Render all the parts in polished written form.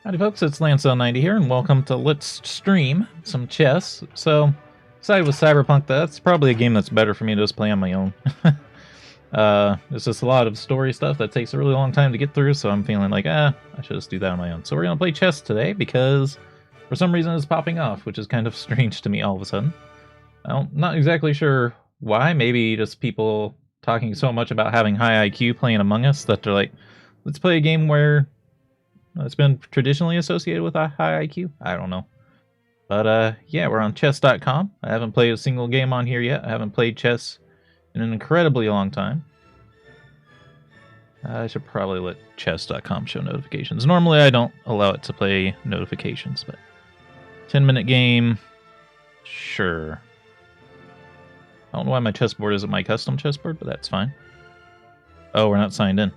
Howdy folks, it's Lance Elliott here, and welcome to Let's Stream some chess. So, decided with Cyberpunk that's probably a game that's better for me to just play on my own. It's just a lot of story stuff that takes a really long time to get through, so I'm feeling like, I should just do that on my own. So we're going to play chess today, because for some reason it's popping off, which is kind of strange to me all of a sudden. I'm not exactly sure why, maybe just people talking so much about having high IQ playing Among Us that they're like, let's play a game where it's been traditionally associated with a high IQ. I don't know. But yeah, we're on chess.com. I haven't played a single game on here yet. I haven't played chess in an incredibly long time. I should probably let chess.com show notifications. Normally I don't allow it to play notifications, but 10-minute game, sure. I don't know why my chessboard isn't my custom chessboard, but that's fine. Oh, we're not signed in.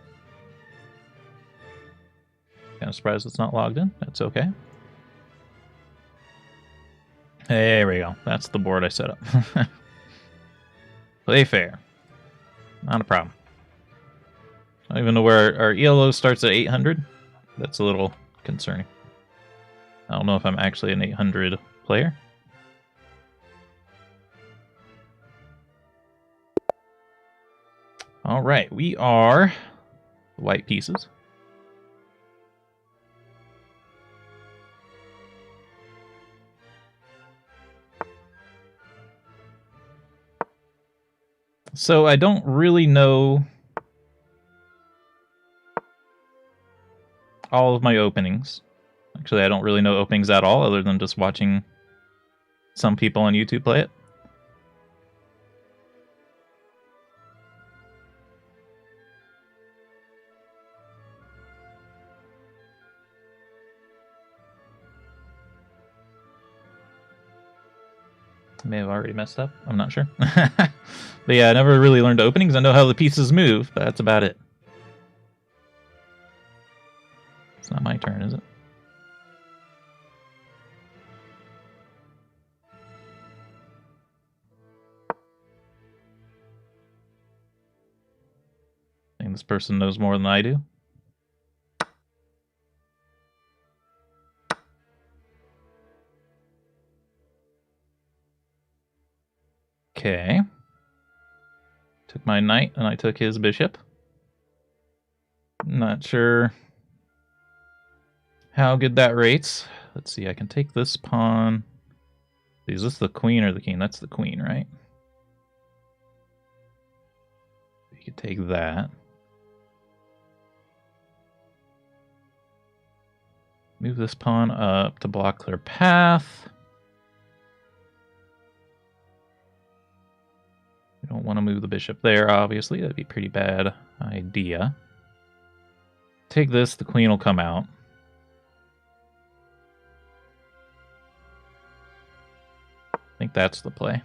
Kind of surprised it's not logged in. That's okay. There we go. That's the board I set up. Play fair. Not a problem. I don't even know where our ELO starts at 800. That's a little concerning. I don't know if I'm actually an 800 player. Alright, we are white pieces. So I don't really know all of my openings. Actually, I don't really know openings at all, other than just watching some people on YouTube play it. I may have already messed up. I'm not sure. But yeah, I never really learned openings. I know how the pieces move, but that's about it. It's not my turn, is it? I think this person knows more than I do. Okay. Took my knight, and I took his bishop. Not sure how good that rates. Let's see, I can take this pawn. Is this the queen or the king? That's the queen, right? You could take that. Move this pawn up to block their path. We don't want to move the bishop there, obviously. That'd be a pretty bad idea. Take this, the queen will come out. I think that's the play.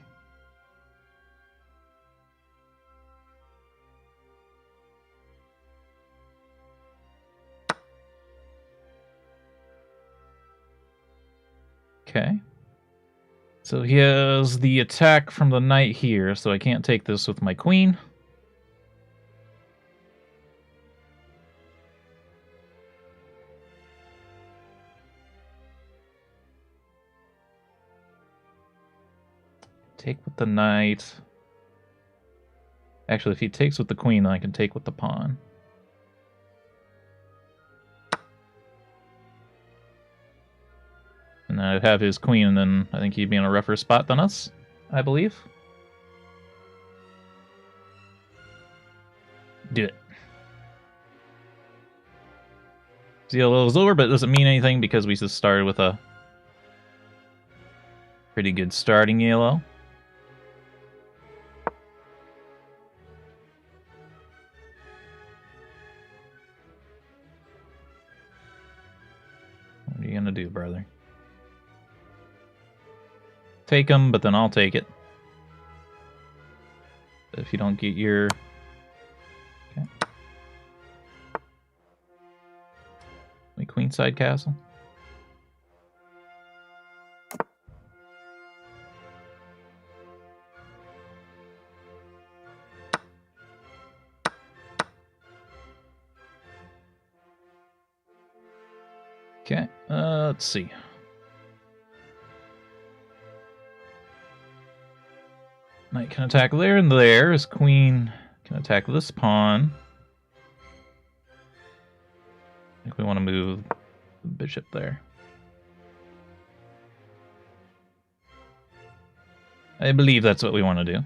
Okay. So he has the attack from the knight here, so I can't take this with my queen. Take with the knight. Actually, if he takes with the queen, then I can take with the pawn. And then I'd have his queen, and then I think he'd be in a rougher spot than us, I believe. Do it. ZLO is over, but it doesn't mean anything because we just started with a pretty good starting ELO. What are you gonna do, brother? Take him, but then I'll take it. If you don't get your... Okay. My queenside castle. Okay, let's see. Knight can attack there and there. His queen can attack this pawn. I think we want to move the bishop there. I believe that's what we want to do.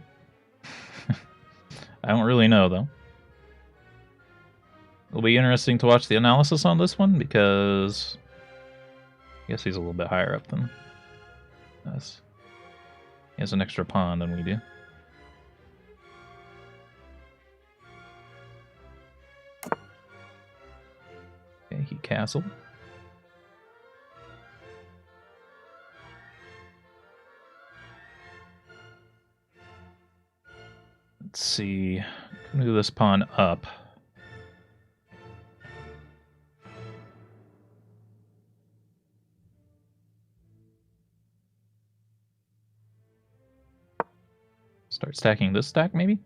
I don't really know, though. It'll be interesting to watch the analysis on this one, because I guess he's a little bit higher up than us. He has an extra pawn than we do. Okay, he castled. Let's see. Move this pawn up. Start stacking this stack, maybe?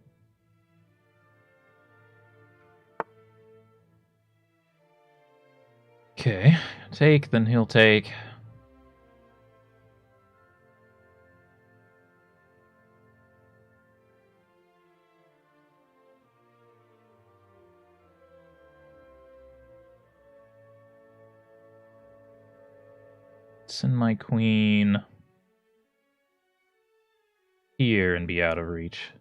Okay, take, then he'll take. Send my queen here and be out of reach.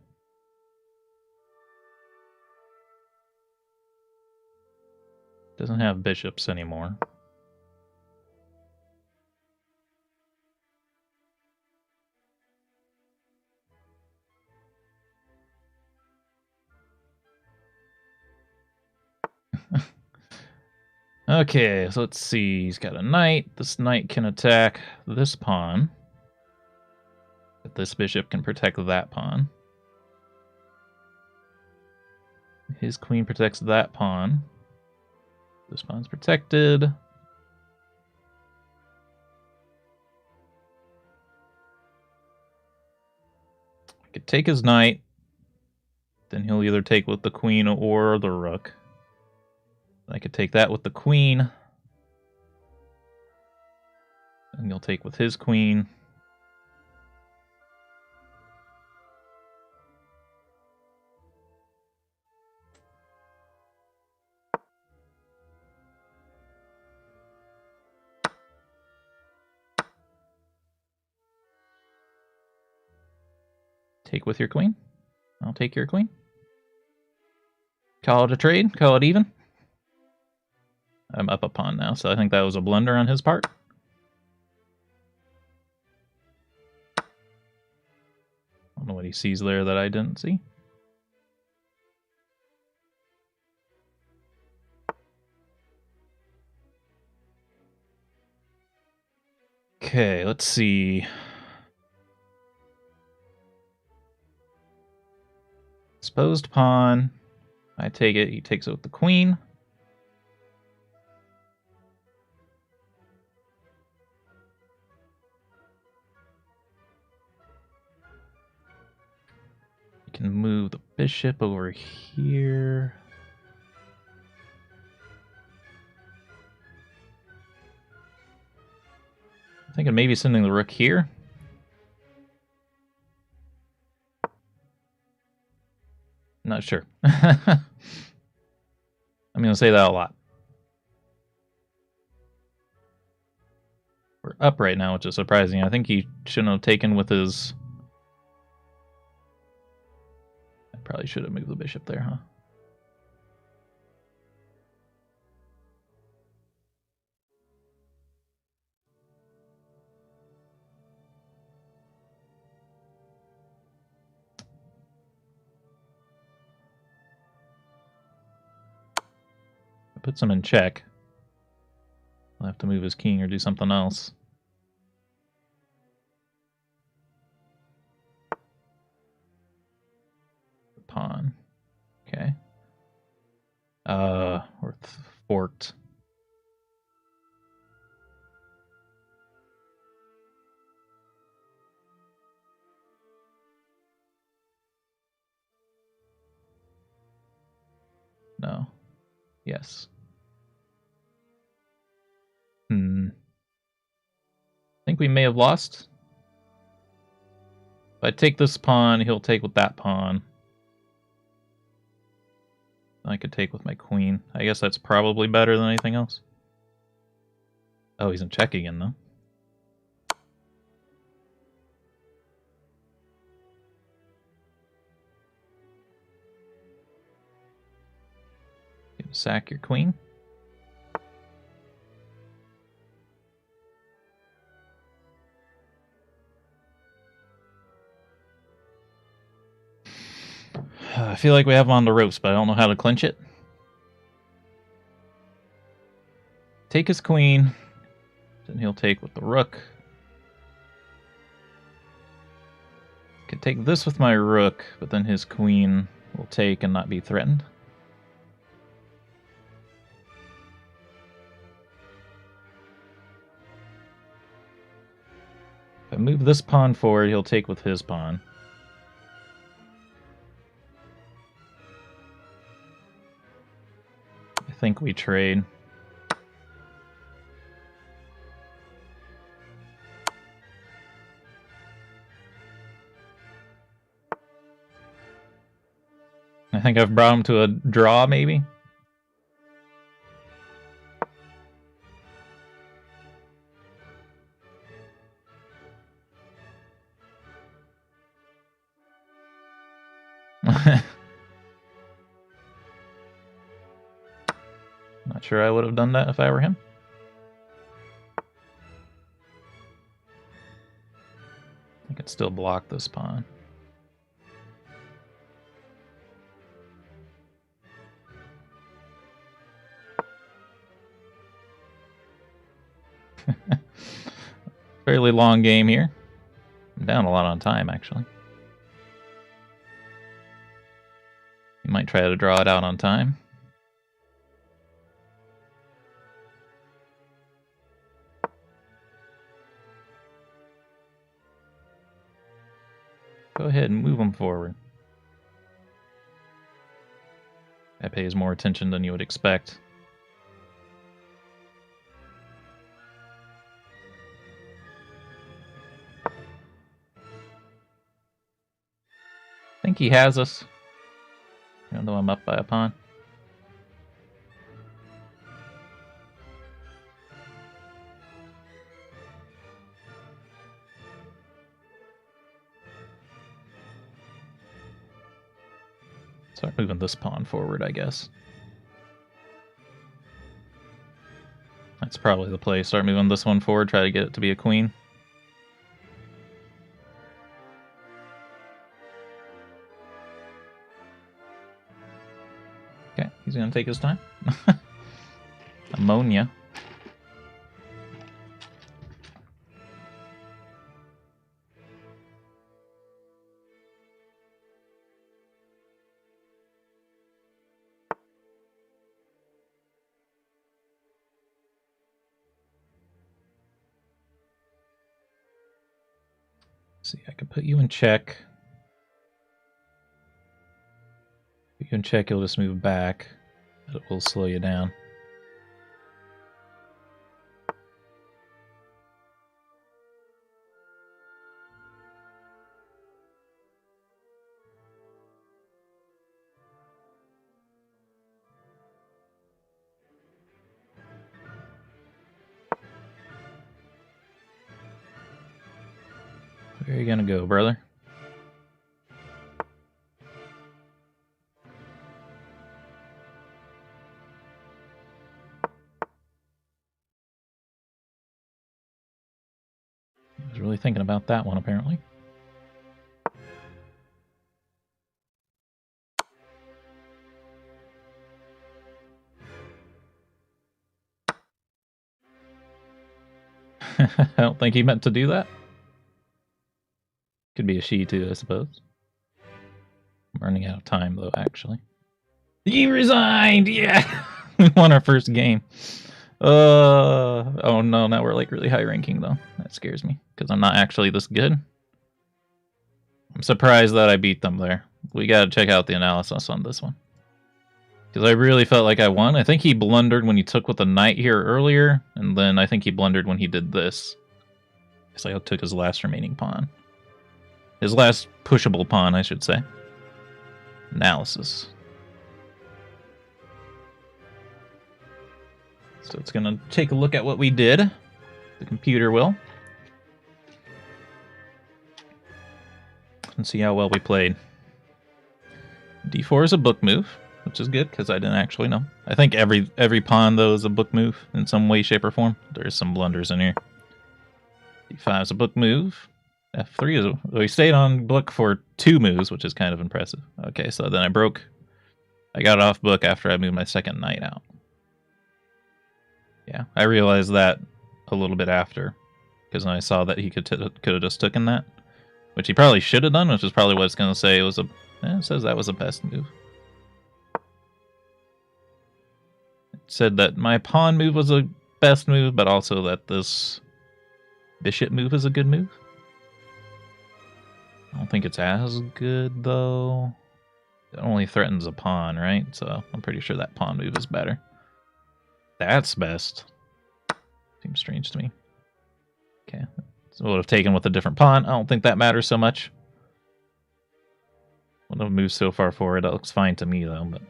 Doesn't have bishops anymore. Okay, so let's see. He's got a knight. This knight can attack this pawn. But this bishop can protect that pawn. His queen protects that pawn. This pawn's protected. I could take his knight. Then he'll either take with the queen or the rook. I could take that with the queen. And he'll take with his queen. Take with your queen. I'll take your queen. Call it a trade. Call it even. I'm up a pawn now, so I think that was a blunder on his part. I don't know what he sees there that I didn't see. Okay, let's see. Exposed pawn. I take it. He takes it with the queen. We can move the bishop over here. I'm thinking maybe sending the rook here. Not sure. I'm going to say that a lot. We're up right now, which is surprising. I think he shouldn't have taken with his... I probably should have moved the bishop there, huh? Puts him in check. I'll have to move his king or do something else. Pawn. Okay. We're forked. No. Yes. we may have lost. If I take this pawn, he'll take with that pawn. I could take with my queen. I guess that's probably better than anything else. Oh, he's in check again, though. You can sack your queen. I feel like we have him on the ropes, but I don't know how to clinch it. Take his queen. Then he'll take with the rook. Could take this with my rook, but then his queen will take and not be threatened. If I move this pawn forward, he'll take with his pawn. I think we trade. I think I've brought him to a draw, maybe? Not sure I would have done that if I were him. I could still block this pawn. Fairly long game here. I'm down a lot on time, actually. You might try to draw it out on time. Go ahead and move them forward. That pays more attention than you would expect. I think he has us, even though I'm up by a pawn. Start moving this pawn forward, I guess. That's probably the play. Start moving this one forward, try to get it to be a queen. Okay, he's gonna take his time. Ammonia. See, I can put you in check. If you in check, you'll just move back. But it will slow you down. Where are you gonna go, brother? I was really thinking about that one, apparently. I don't think he meant to do that. Could be a she too, I suppose. I'm running out of time, though, actually. He resigned! Yeah! We won our first game. Oh no, now we're like really high ranking, though. That scares me, because I'm not actually this good. I'm surprised that I beat them there. We gotta check out the analysis on this one. Because I really felt like I won. I think he blundered when he took with the knight here earlier, and then I think he blundered when he did this. So I took his last remaining pawn. His last pushable pawn, I should say. Analysis. So it's going to take a look at what we did. The computer will. And see how well we played. D4 is a book move, which is good because I didn't actually know. I think every pawn, though, is a book move in some way, shape, or form. There's some blunders in here. D5 is a book move. F3 is... We stayed on book for 2 moves, which is kind of impressive. Okay, so then I got off book after I moved my second knight out. Yeah, I realized that a little bit after, because I saw that he could have just taken that, which he probably should have done, which is probably what it's going to say. It says that was a best move. It said that my pawn move was a best move, but also that this bishop move is a good move. I don't think it's as good, though. It only threatens a pawn, right? So I'm pretty sure that pawn move is better. That's best. Seems strange to me. Okay. So it would have taken with a different pawn. I don't think that matters so much. Wouldn't have moved so far forward. That looks fine to me, though, but...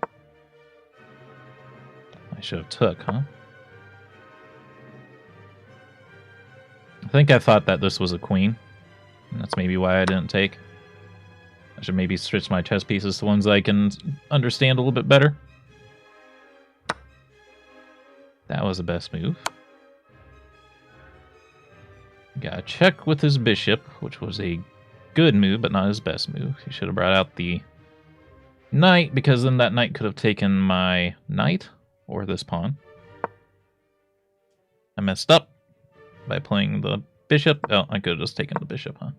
I should have took, huh? I think I thought that this was a queen. And that's maybe why I didn't take. I should maybe switch my chess pieces to ones I can understand a little bit better. That was the best move. Gotta check with his bishop, which was a good move, but not his best move. He should have brought out the knight, because then that knight could have taken my knight, or this pawn. I messed up by playing the bishop. Oh, I could have just taken the bishop, huh?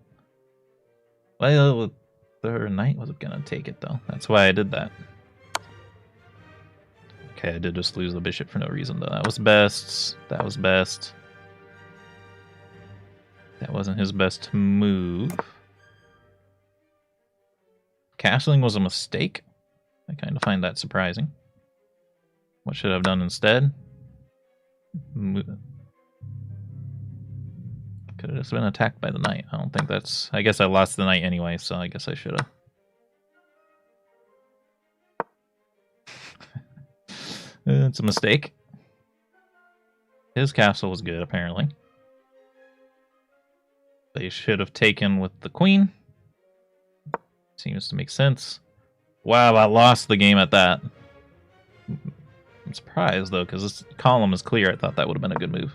Well, the knight wasn't gonna take it, though. That's why I did that. Okay, I did just lose the bishop for no reason, though. That was best. That was best. That wasn't his best move. Castling was a mistake. I kind of find that surprising. What should I have done instead? Could have just been attacked by the knight. I don't think that's... I guess I lost the knight anyway, so I guess I should have. It's a mistake. His castle was good, apparently. They should have taken with the queen. Seems to make sense. Wow, I lost the game at that. I'm surprised, though, because this column is clear. I thought that would have been a good move.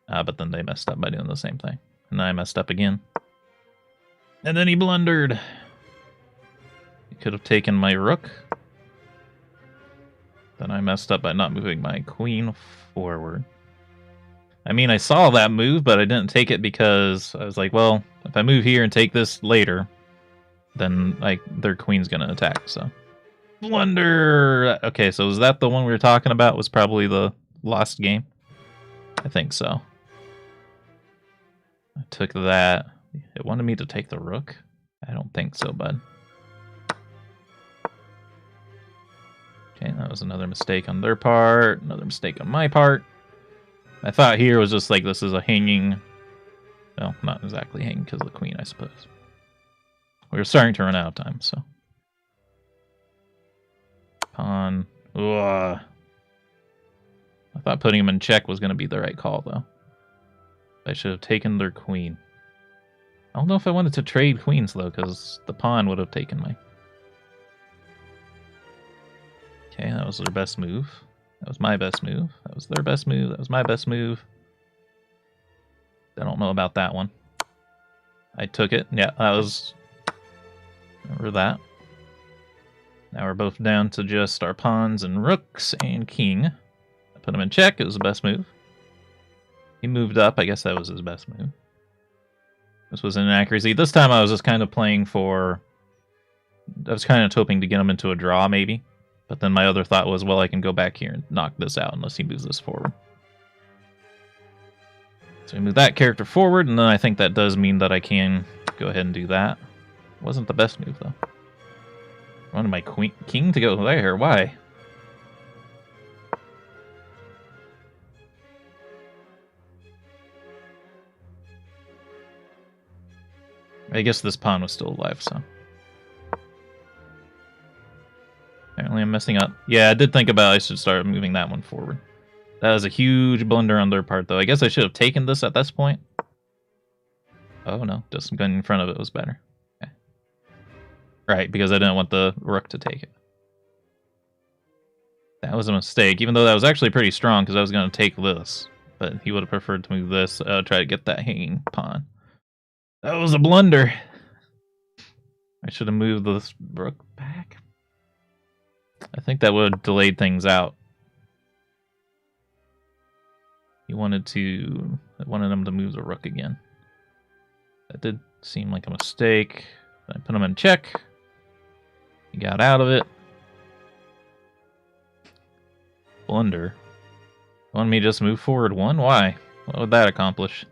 But then they messed up by doing the same thing. And I messed up again. And then he blundered. He could have taken my rook. Then I messed up by not moving my queen forward. I mean, I saw that move, but I didn't take it because I was like, well, if I move here and take this later, then their queen's going to attack, so. Blunder! Okay, so was that the one we were talking about? Was probably the lost game? I think so. I took that. It wanted me to take the rook? I don't think so, bud. Okay, that was another mistake on their part. Another mistake on my part. I thought here was just like this is a hanging... Well, not exactly hanging because of the queen, I suppose. We were starting to run out of time, so... Pawn. Ugh. I thought putting him in check was going to be the right call, though. I should have taken their queen. I don't know if I wanted to trade queens, though, because the pawn would have taken my... Okay, that was their best move. That was my best move. That was their best move. That was my best move. I don't know about that one. I took it. Yeah, that was... Remember that. Now we're both down to just our pawns and rooks and king. I put him in check. It was the best move. He moved up. I guess that was his best move. This was an inaccuracy. This time I was just kind of playing for... I was kind of hoping to get him into a draw, maybe. But then my other thought was, well, I can go back here and knock this out unless he moves this forward. So we move that character forward, and then I think that does mean that I can go ahead and do that. Wasn't the best move, though. I wanted my king to go there. Why? I guess this pawn was still alive, so. Apparently I'm messing up. Yeah, I did think about I should start moving that one forward. That was a huge blunder on their part, though. I guess I should have taken this at this point. Oh, no. Just going in front of it was better. Okay. Right, because I didn't want the rook to take it. That was a mistake, even though that was actually pretty strong, because I was going to take this. But he would have preferred to move this, try to get that hanging pawn. That was a blunder. I should have moved this rook back. I think that would have delayed things out. I wanted him to move the rook again. That did seem like a mistake. I put him in check. He got out of it. Blunder. Want me to just move forward one? Why? What would that accomplish?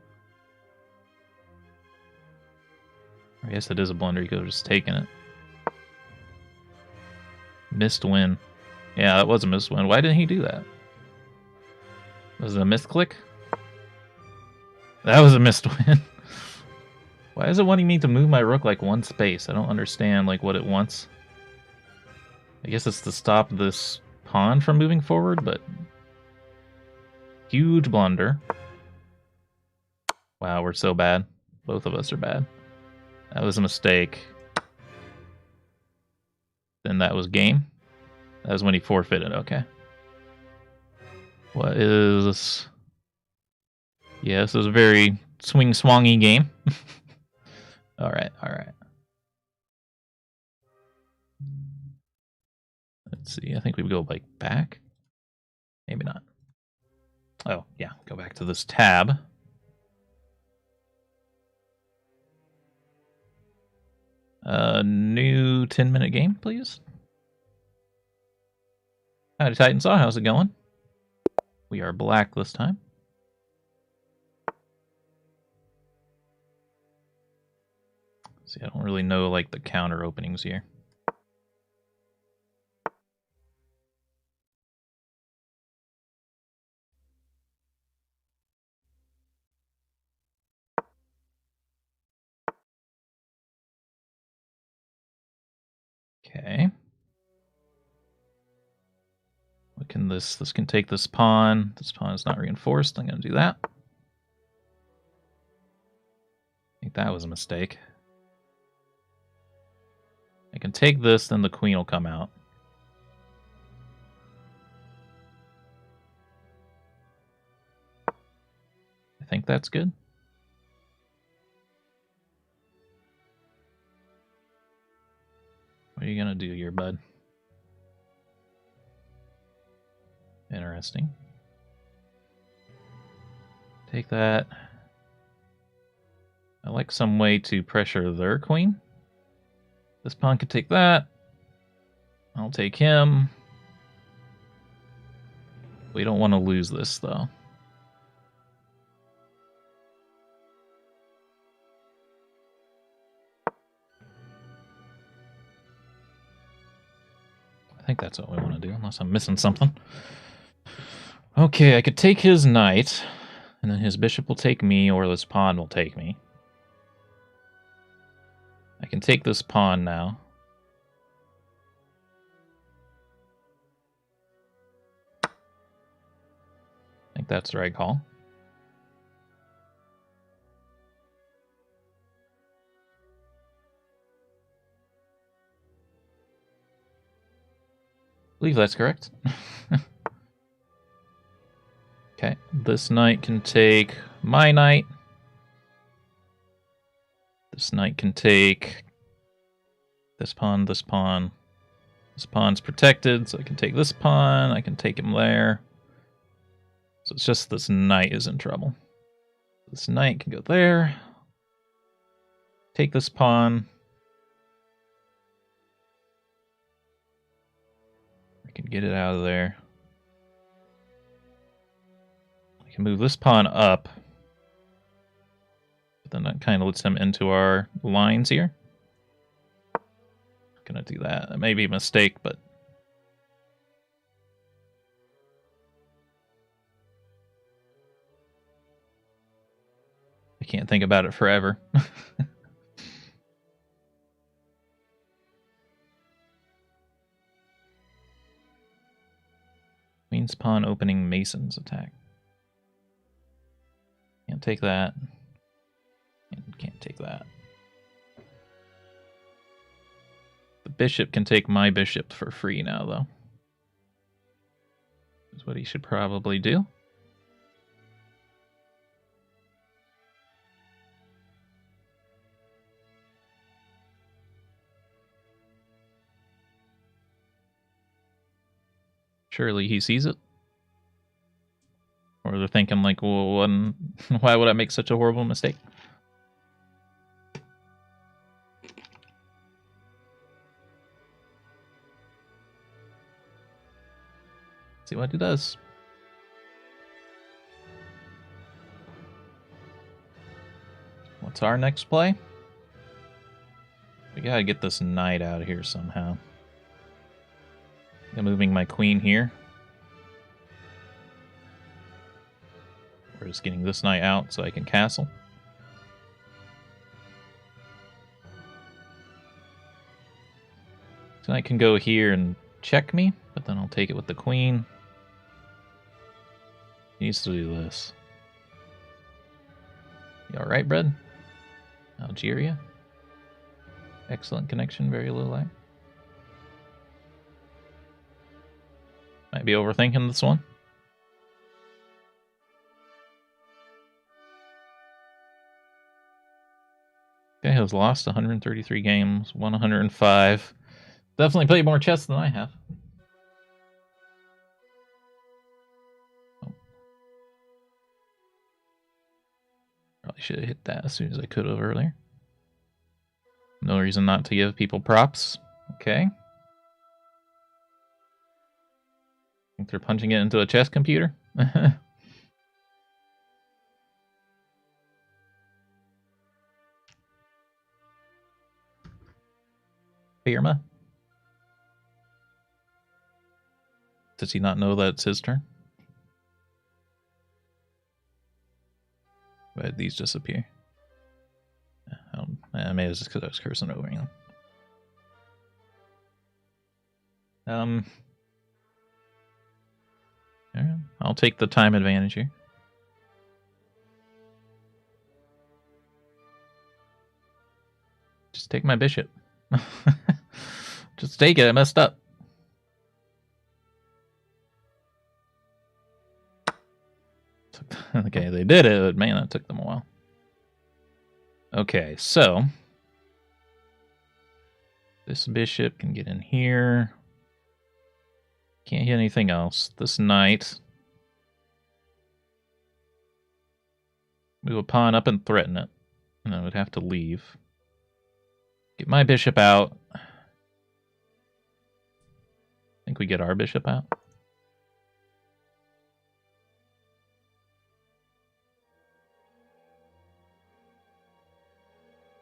I guess it is a blunder. You could have just taken it. Missed win. Yeah, that was a missed win. Why didn't he do that? Was it a missed click? That was a missed win. Why is it wanting me to move my rook like one space? I don't understand like what it wants. I guess it's to stop this pawn from moving forward, but huge blunder. Wow, we're so bad. Both of us are bad. That was a mistake. Then that was game. That was when he forfeited, okay. What is this? Yeah, this is a very swing-swangy game. Alright, alright. Let's see, I think we would go like back. Maybe not. Oh, yeah, go back to this tab. New 10-minute game, please. Howdy, Titansaw, how's it going? We are black this time. See, I don't really know like the counter openings here. Okay. What can this can take this pawn. This pawn is not reinforced. I'm going to do that. I think that was a mistake. I can take this, then the queen will come out. I think that's good. What are you going to do here, bud? Interesting. Take that. I like some way to pressure their queen. This pawn could take that. I'll take him. We don't want to lose this, though. I think that's what we want to do, unless I'm missing something. Okay, I could take his knight, and then his bishop will take me, or this pawn will take me. I can take this pawn now. I think that's the right call. I believe that's correct. Okay, this knight can take my knight. This knight can take this pawn, this pawn. This pawn's protected, so I can take this pawn. I can take him there. So it's just this knight is in trouble. This knight can go there. Take this pawn. I can get it out of there. I can move this pawn up. But then that kind of lets him into our lines here. Gonna do that. That may be a mistake, but I can't think about it forever. Queen's pawn opening Mason's attack. Can't take that. And can't take that. The bishop can take my bishop for free now, though. That's what he should probably do. Surely he sees it. Or they're thinking like, well, why would I make such a horrible mistake? See what he does. What's our next play? We gotta get this knight out of here somehow. I'm moving my queen here. We're just getting this knight out so I can castle. So I can go here and check me, but then I'll take it with the queen. Needs to do this. You alright, Brad? Algeria? Excellent connection, very low lag. Might be overthinking this one. Guy has lost 133 games, won 105. Definitely played more chess than I have. Oh. Probably should have hit that as soon as I could have earlier. No reason not to give people props. Okay. Think they're punching it into a chess computer? Firma? Does he not know that it's his turn? Why did these disappear? Maybe it's just because I was cursing over, you know. Alright, I'll take the time advantage here. Just take my bishop. Just take it, I messed up. Okay, they did it, but man, that took them a while. Okay, so this bishop can get in here. Can't hit anything else. This knight. Move a pawn up and threaten it. And I would have to leave. Get my bishop out. I think we get our bishop out.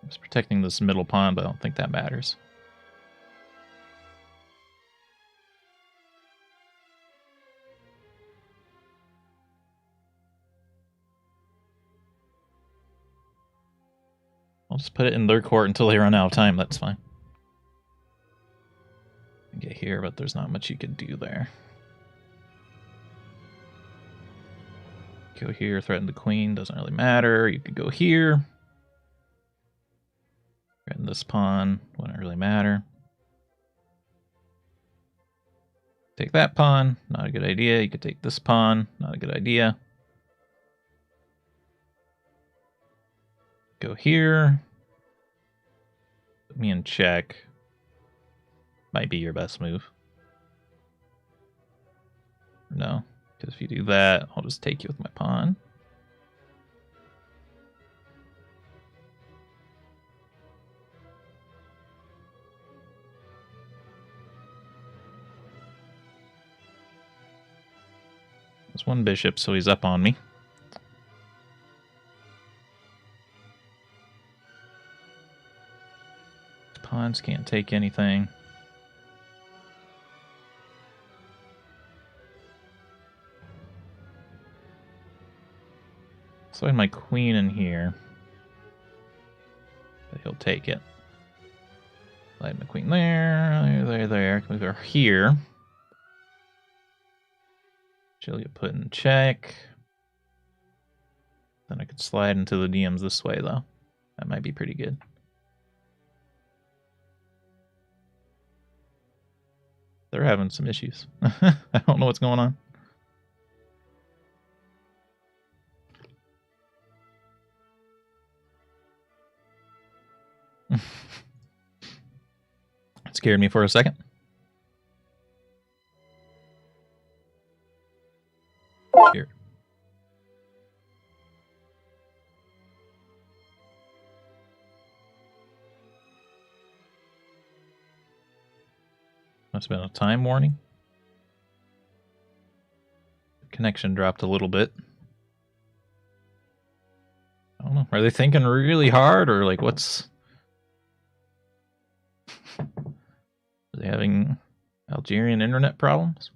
I'm just protecting this middle pawn, but I don't think that matters. I'll just put it in their court until they run out of time, that's fine. Get here, but there's not much you could do there. Go here, threaten the queen, doesn't really matter. You could go here. Threaten this pawn, wouldn't really matter. Take that pawn, not a good idea. You could take this pawn, not a good idea. Go here. Put me in check. Might be your best move. No, because if you do that, I'll just take you with my pawn. There's one bishop, so he's up on me. Pawns can't take anything. So I have my queen in here. But he'll take it. I have my queen there. There. Move her here. She'll get put in check. Then I could slide into the DMs this way, though. That might be pretty good. They're having some issues. I don't know what's going on. It scared me for a second. Here. Must have been a time warning. The connection dropped a little bit. I don't know. Are they thinking really hard, or like what's... Are they having Algerian internet problems?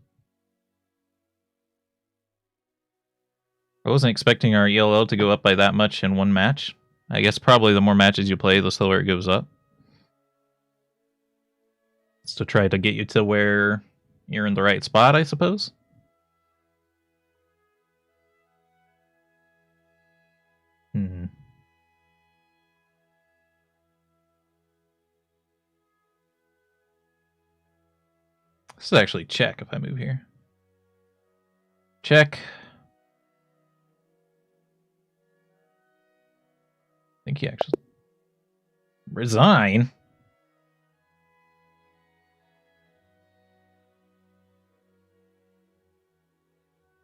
I wasn't expecting our ELL to go up by that much in one match. I guess probably the more matches you play, the slower it goes up. It's to try to get you to where you're in the right spot, I suppose. This is actually check if I move here. Check. I think he actually... Resign?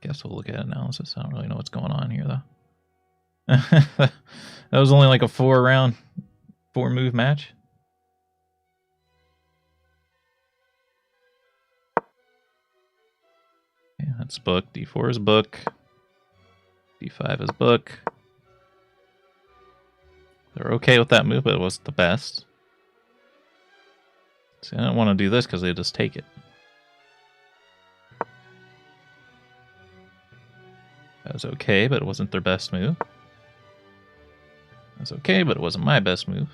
Guess we'll look at analysis. I don't really know what's going on here, though. That was only like a 4 move match. Okay, that's book. D4 is book. D5 is book. They're okay with that move, but it wasn't the best. See, I don't want to do this because they just take it. That was okay, but it wasn't their best move. That's okay, but it wasn't my best move.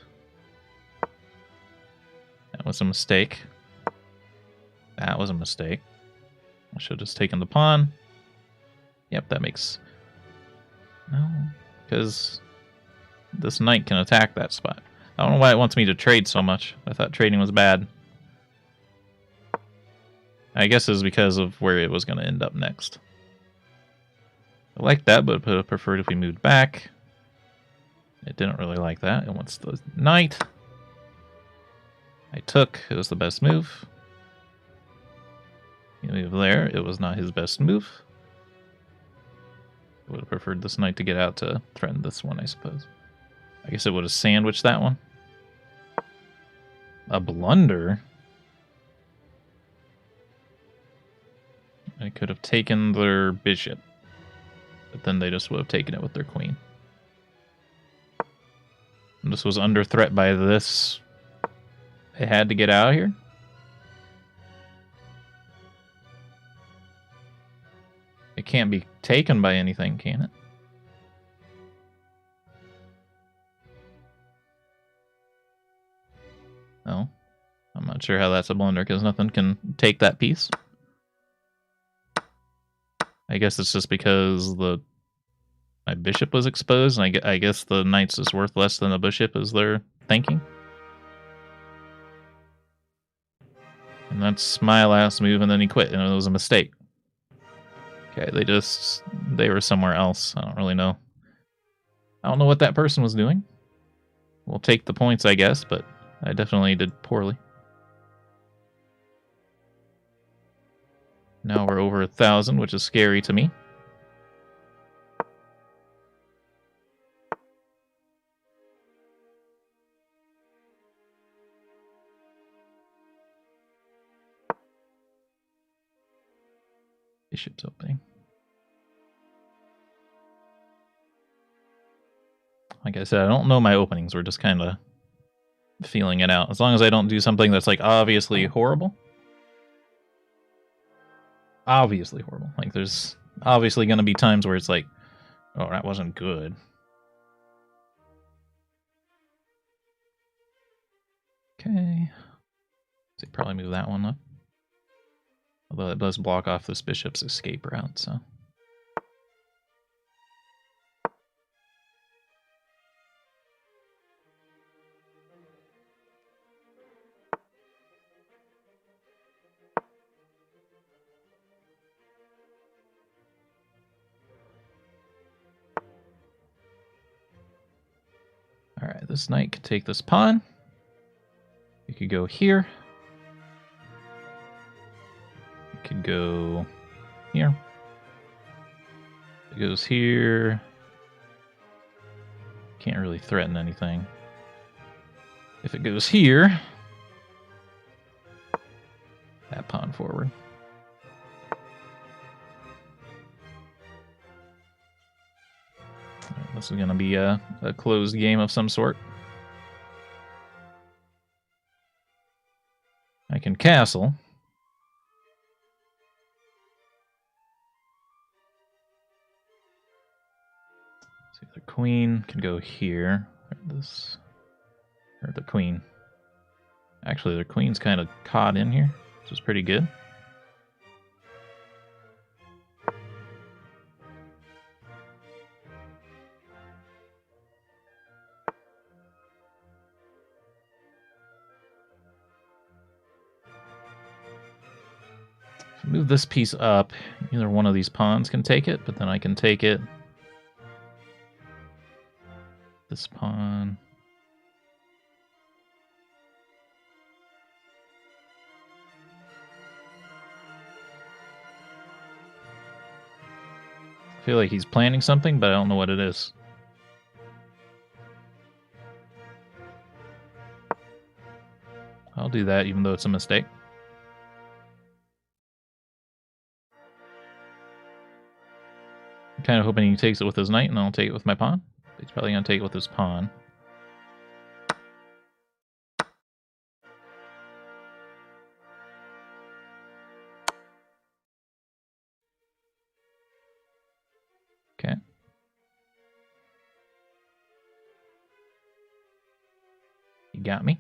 That was a mistake. That was a mistake. I should have just taken the pawn. Yep, that makes... No, because this knight can attack that spot. I don't know why it wants me to trade so much. I thought trading was bad. I guess it's because of where it was going to end up next. I like that, but I preferred if we moved back. It didn't really like that. It wants the knight. I took. It was the best move. You move there. It was not his best move. I would have preferred this knight to get out to threaten this one, I suppose. I guess it would have sandwiched that one. A blunder? I could have taken their bishop. But then they just would have taken it with their queen. And this was under threat by this. They had to get out of here? It can't be taken by anything, can it? No. I'm not sure how that's a blunder, because nothing can take that piece. I guess it's just because my bishop was exposed, and I guess the knight's is worth less than the bishop is their thinking. And that's my last move, and then he quit, and it was a mistake. Okay, they were somewhere else. I don't really know. I don't know what that person was doing. We'll take the points, I guess, but I definitely did poorly. Now we're over 1,000, which is scary to me. Bishop's opening. Like I said, I don't know my openings. We're just kind of feeling it out. As long as I don't do something that's like obviously horrible. Obviously horrible. Like there's obviously going to be times where it's like, oh, that wasn't good. Okay. So probably move that one up. Although it does block off this bishop's escape route, so. Alright, this knight could take this pawn. You could go here. You could go here. It goes here. Can't really threaten anything. If it goes here, that pawn forward. This is going to be a closed game of some sort. I can castle. See, the queen can go here. Or the queen. Actually, the queen's kind of caught in here, which is pretty good. Move this piece up. Either one of these pawns can take it, but then I can take it. This pawn. I feel like he's planning something, but I don't know what it is. I'll do that even though it's a mistake. I'm kind of hoping he takes it with his knight, and I'll take it with my pawn. But he's probably going to take it with his pawn. Okay. You got me.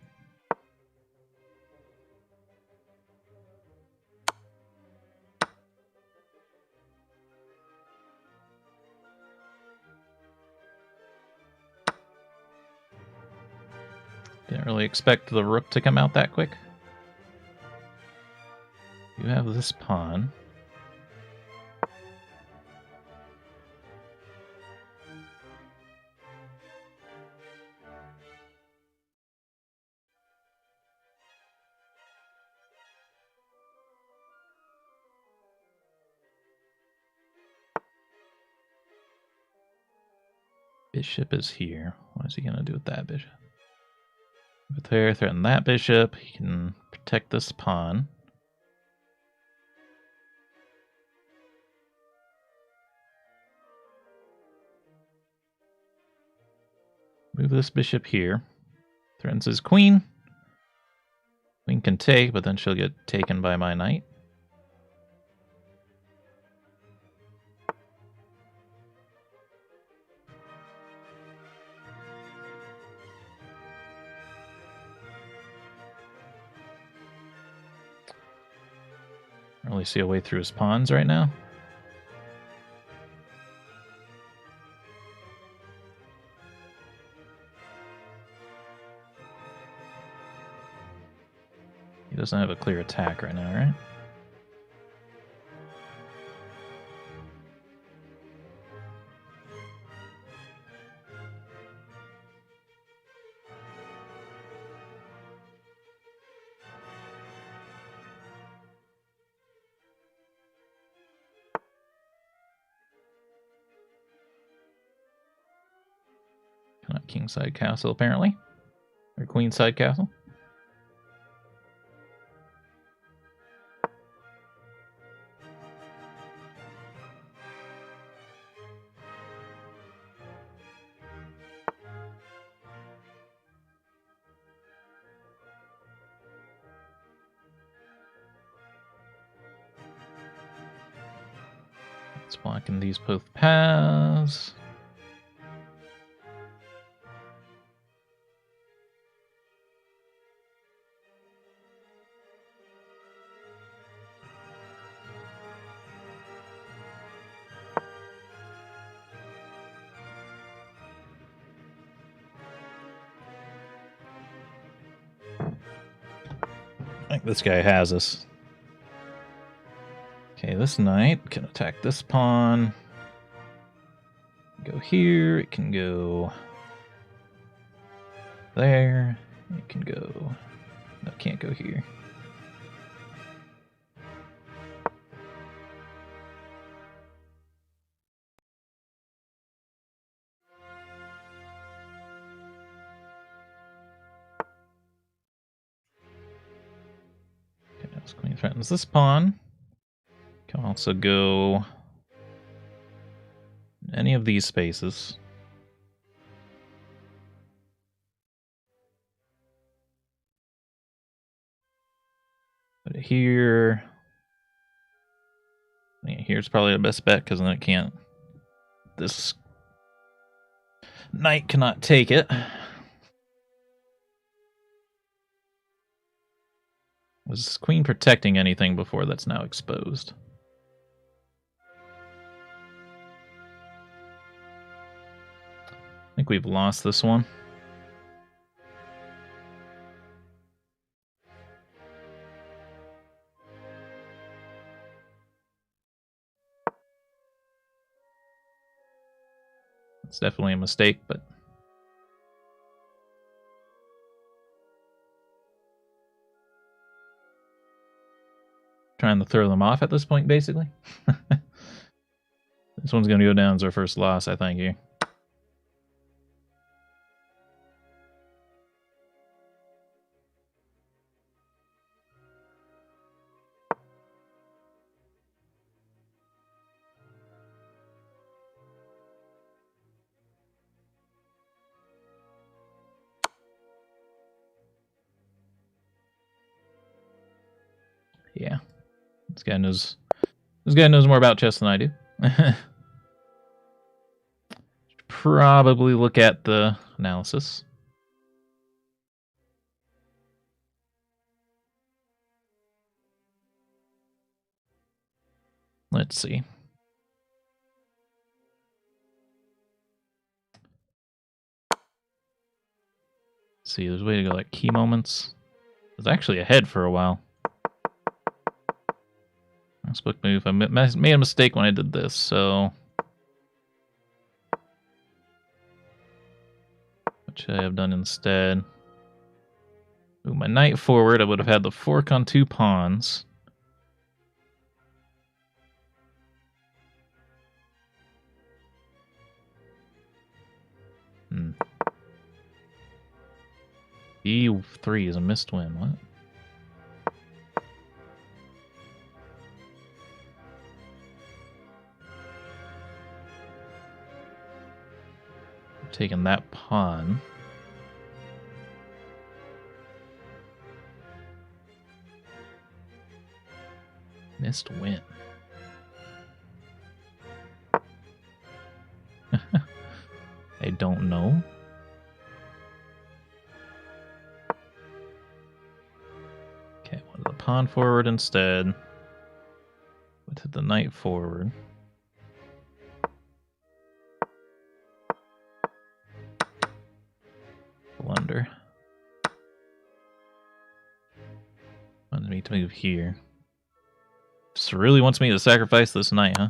Didn't really expect the rook to come out that quick. You have this pawn. Bishop is here. What is he going to do with that bishop? With there, threaten that bishop. He can protect this pawn. Move this bishop here. Threatens his queen. Queen can take, but then she'll get taken by my knight. I don't really see a way through his pawns right now. He doesn't have a clear attack right now, right? Not kingside castle, apparently. Or queenside castle. It's blocking these both paths. I think this guy has us. Okay, this knight can attack this pawn. Go here, it can go there, it can go... No, it can't go here. Okay, now this queen threatens this pawn. Can also go in any of these spaces. Put it here. Yeah, here's probably the best bet because then it can't. This knight cannot take it. Was queen protecting anything before that's now exposed? I think we've lost this one. It's definitely a mistake, but... Trying to throw them off at this point, basically. This one's going to go down as our first loss, I think, here. Yeah. This guy knows more about chess than I do. Probably look at the analysis. Let's see. See, there's a way to go like key moments. I was actually ahead for a while. Nice book move. I made a mistake when I did this, so... What should I have done instead? Move my knight forward. I would have had the fork on 2 pawns. E3 is a missed win. What? Taking that pawn. Missed win. I don't know. Okay, wanted the pawn forward instead. Put the knight forward. Blunder. Wanted me to move here. Just really wants me to sacrifice this knight, huh?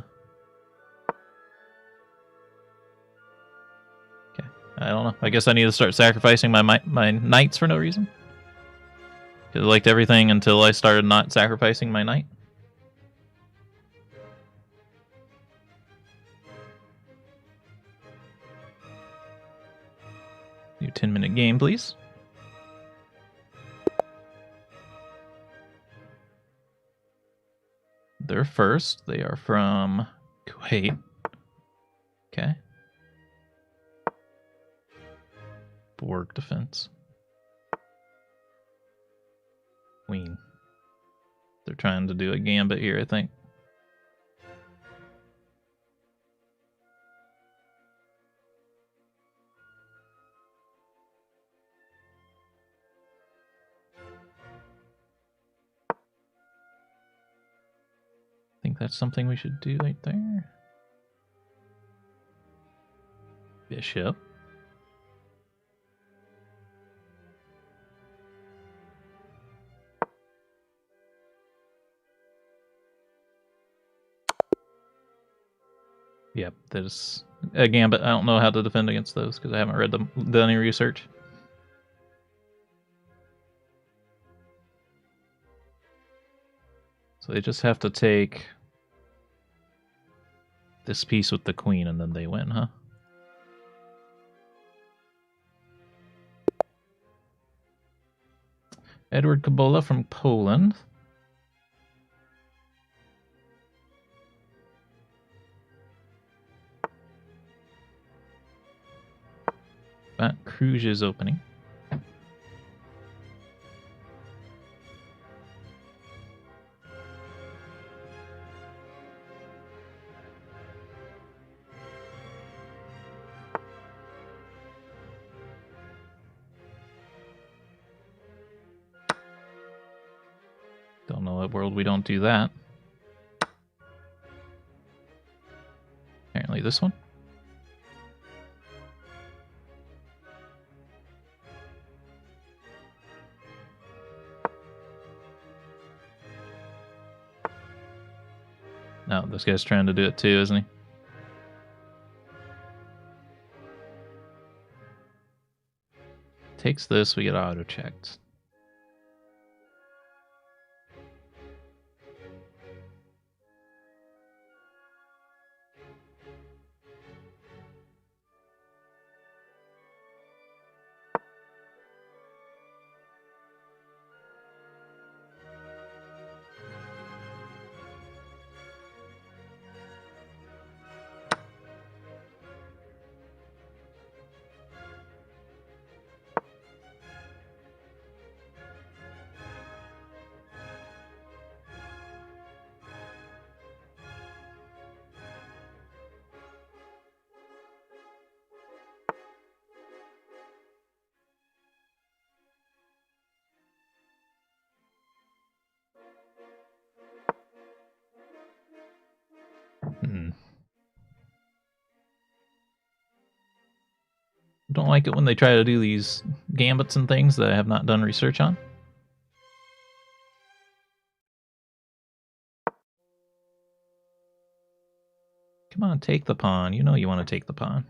Okay, I don't know. I guess I need to start sacrificing my knights for no reason. Because I liked everything until I started not sacrificing my knight. New 10-minute game, please. They're first. They are from Kuwait. Okay. Borg defense. Queen. They're trying to do a gambit here, I think. I think that's something we should do right there. Bishop. Yep, there's a Gambit. I don't know how to defend against those because I haven't done any research. So they just have to take this piece with the queen and then they win, huh? Edward Kabola from Poland. That Cruz is opening. Don't know what world we don't do that. Apparently this one. No, this guy's trying to do it too, isn't he? Takes this, we get auto-checked. Don't like it when they try to do these gambits and things that I have not done research on. Come on, take the pawn. You know you want to take the pawn.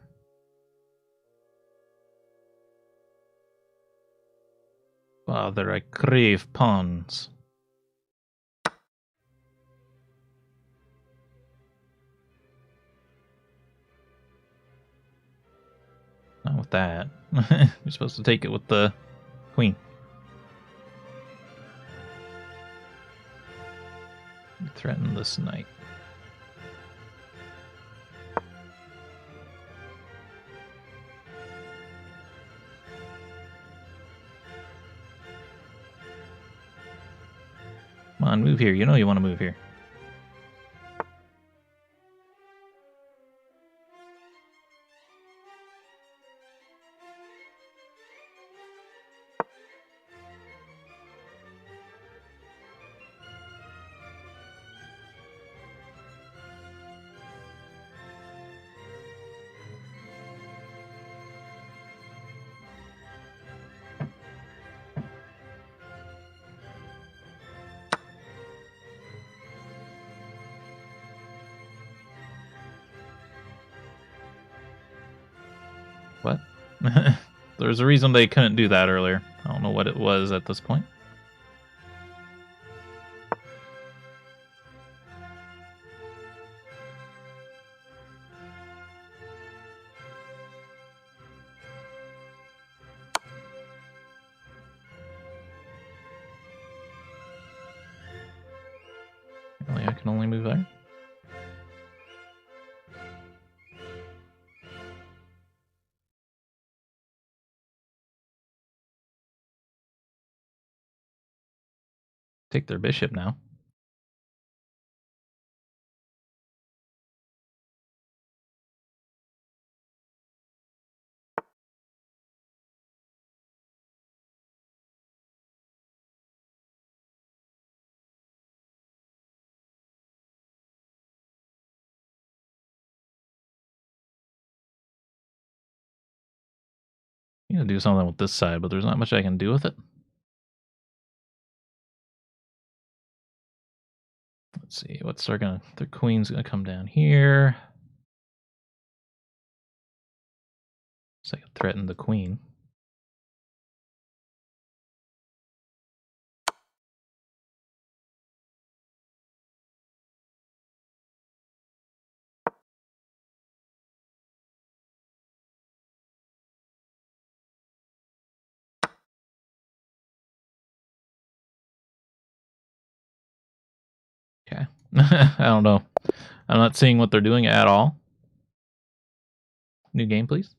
Father, I crave pawns. Not with that. You're supposed to take it with the queen. Threaten this knight. Come on, move here. You know you want to move here. What? There's a reason they couldn't do that earlier. I don't know what it was at this point. Really, I can only move there? Take their bishop now. I'm gonna do something with this side, but there's not much I can do with it. Let's see, what's their queen's gonna come down here. So I could threaten the queen. Okay. I don't know. I'm not seeing what they're doing at all. New game, please.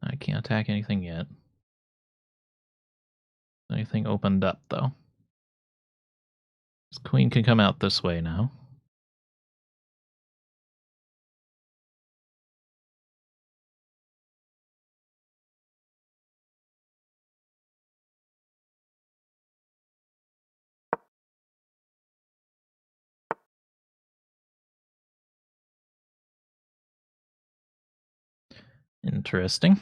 I can't attack anything yet. Anything opened up, though. This queen can come out this way now. Interesting.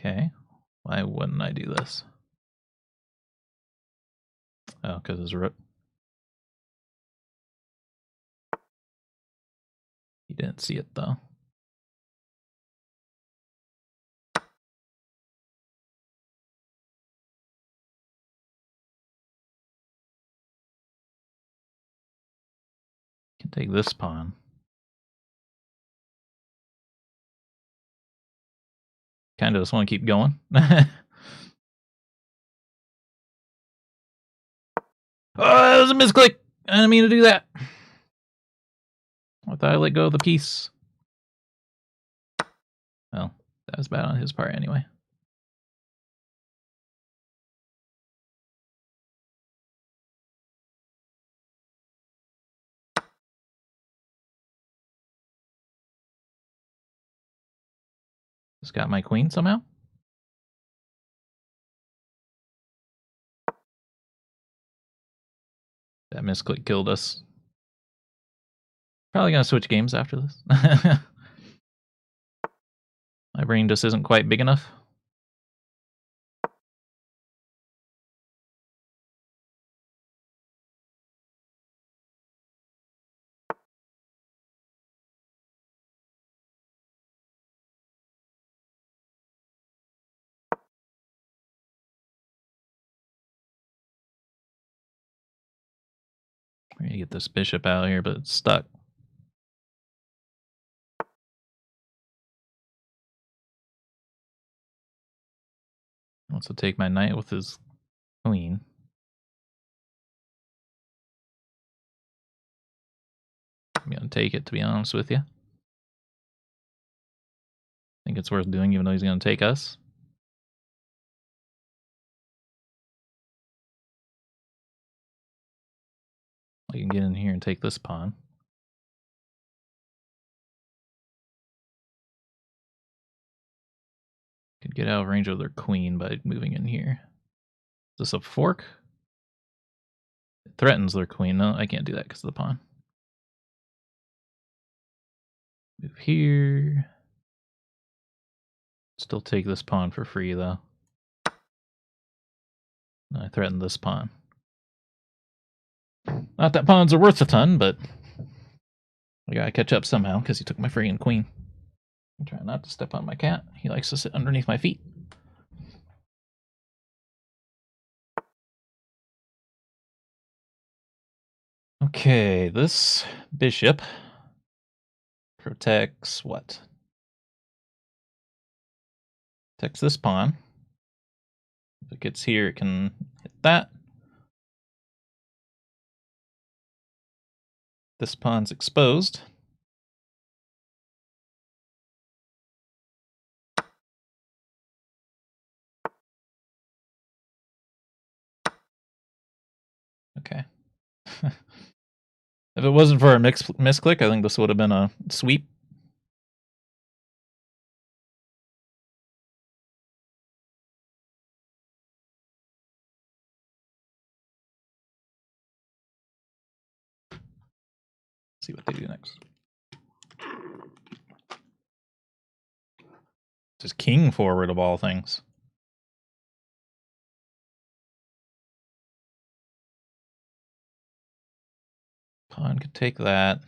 Okay. Why wouldn't I do this? Oh, because it's rook. He didn't see it, though. Can take this pawn. Kind of just want to keep going. Oh, that was a misclick. I didn't mean to do that. I thought I let go of the piece. Well, that was bad on his part anyway. Just got my queen somehow. That misclick killed us. Probably gonna switch games after this. My brain just isn't quite big enough. We're gonna get this bishop out of here, but it's stuck. Wants to take my knight with his queen. I'm gonna take it, to be honest with you. I think it's worth doing, even though he's gonna take us. I can get in here and take this pawn. Could get out of range of their queen by moving in here. Is this a fork? It threatens their queen. No, I can't do that because of the pawn. Move here. Still take this pawn for free, though. I threaten this pawn. Not that pawns are worth a ton, but I gotta catch up somehow because he took my freaking queen. I'm trying not to step on my cat. He likes to sit underneath my feet. Okay, this bishop protects what? Protects this pawn. If it gets here, it can hit that. This pawn's exposed. Okay. If it wasn't for a misclick, I think this would have been a sweep. Let's see what they do next. Just king forward of all things. Pawn could take that.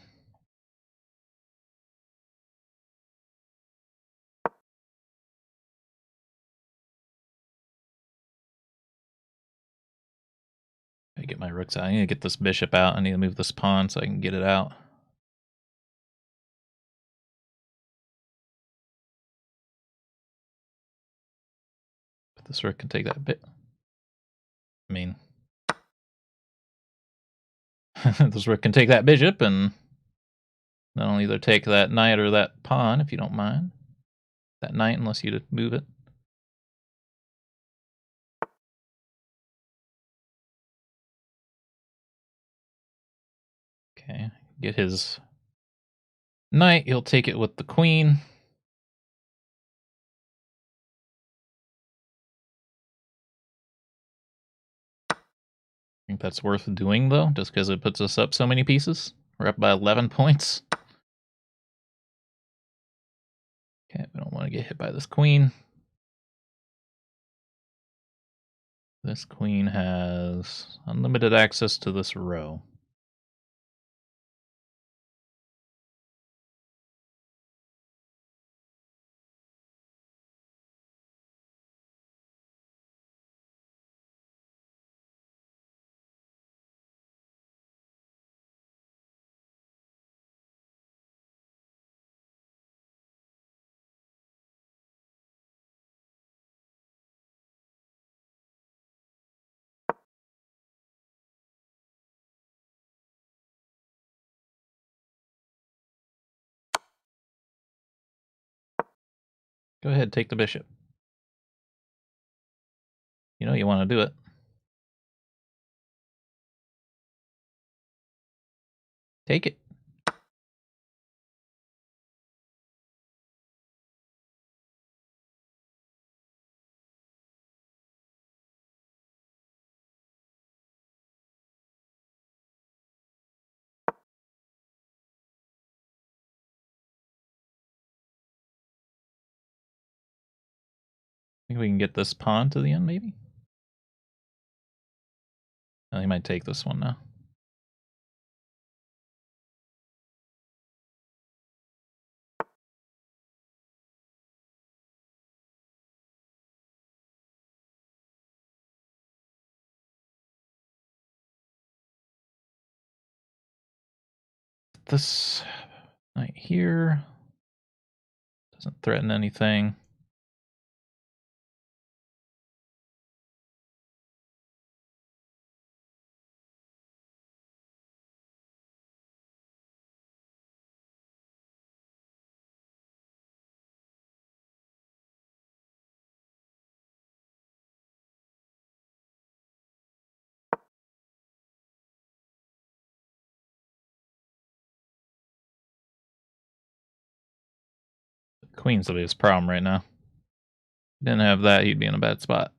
I get my rooks out. I need to get this bishop out. I need to move this pawn so I can get it out. But this rook can take that bit. I mean, this rook can take that bishop, and then I'll either take that knight or that pawn, if you don't mind. That knight, unless you move it. Okay, get his knight. He'll take it with the queen. I think that's worth doing, though, just because it puts us up so many pieces. We're up by 11 points. Okay, we don't want to get hit by this queen. This queen has unlimited access to this row. Go ahead, take the bishop. You know you want to do it. Take it. I think we can get this pawn to the end, maybe? Oh, he might take this one now. This knight here doesn't threaten anything. The queen's the biggest problem right now. If he didn't have that, he'd be in a bad spot.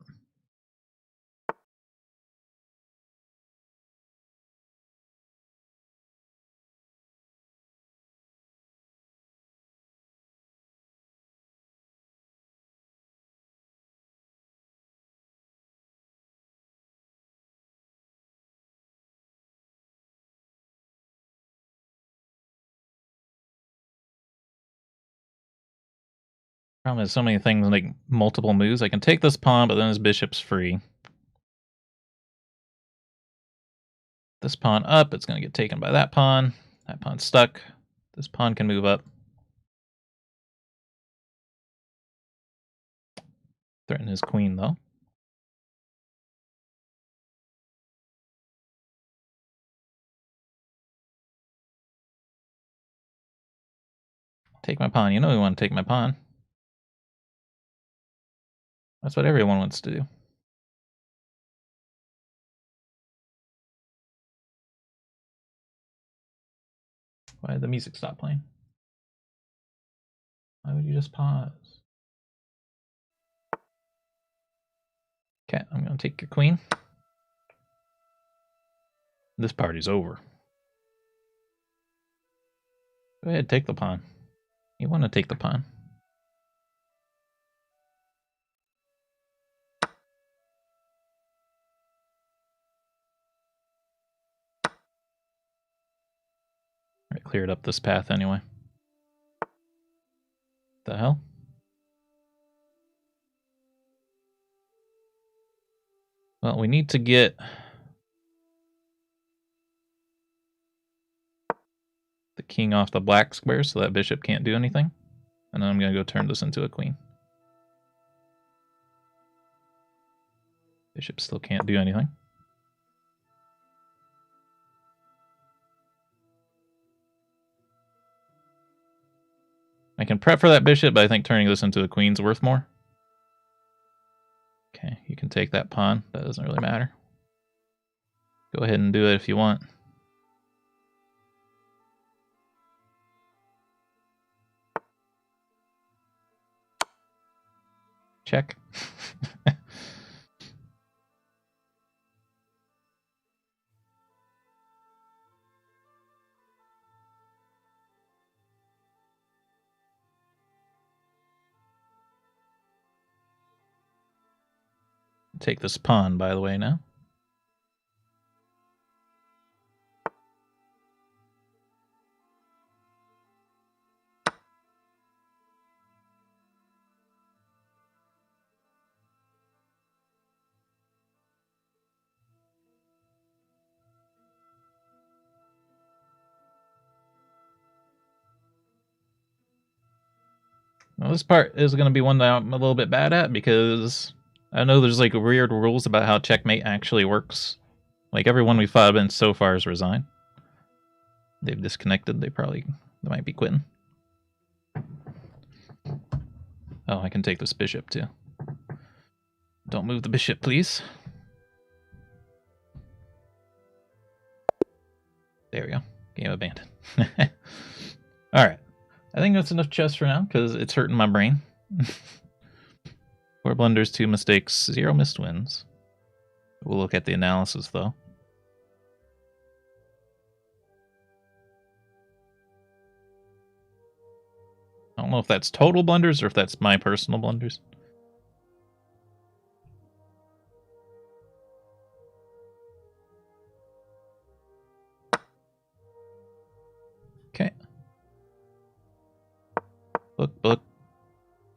Problem is, so many things make multiple moves. I can take this pawn, but then his bishop's free. This pawn up, it's going to get taken by that pawn. That pawn's stuck. This pawn can move up. Threaten his queen, though. Take my pawn. You know you want to take my pawn. That's what everyone wants to do. Why did the music stop playing? Why would you just pause? Okay, I'm going to take your queen. This party's over. Go ahead, take the pawn. You want to take the pawn. I cleared up this path anyway. The hell? Well, we need to get the king off the black square so that bishop can't do anything. And then I'm going to go turn this into a queen. Bishop still can't do anything. I can prep for that bishop, but I think turning this into a queen's worth more. Okay, you can take that pawn. That doesn't really matter. Go ahead and do it if you want. Check. Take this pawn, by the way, now. Well, this part is going to be one that I'm a little bit bad at because I know there's like weird rules about how checkmate actually works. Like everyone we fought against so far has resigned. They've disconnected. They might be quitting. Oh, I can take this bishop too. Don't move the bishop, please. There we go. Game abandoned. Alright. I think that's enough chess for now, because it's hurting my brain. 4 blunders, 2 mistakes, 0 missed wins. We'll look at the analysis, though. I don't know if that's total blunders or if that's my personal blunders. Okay. Book.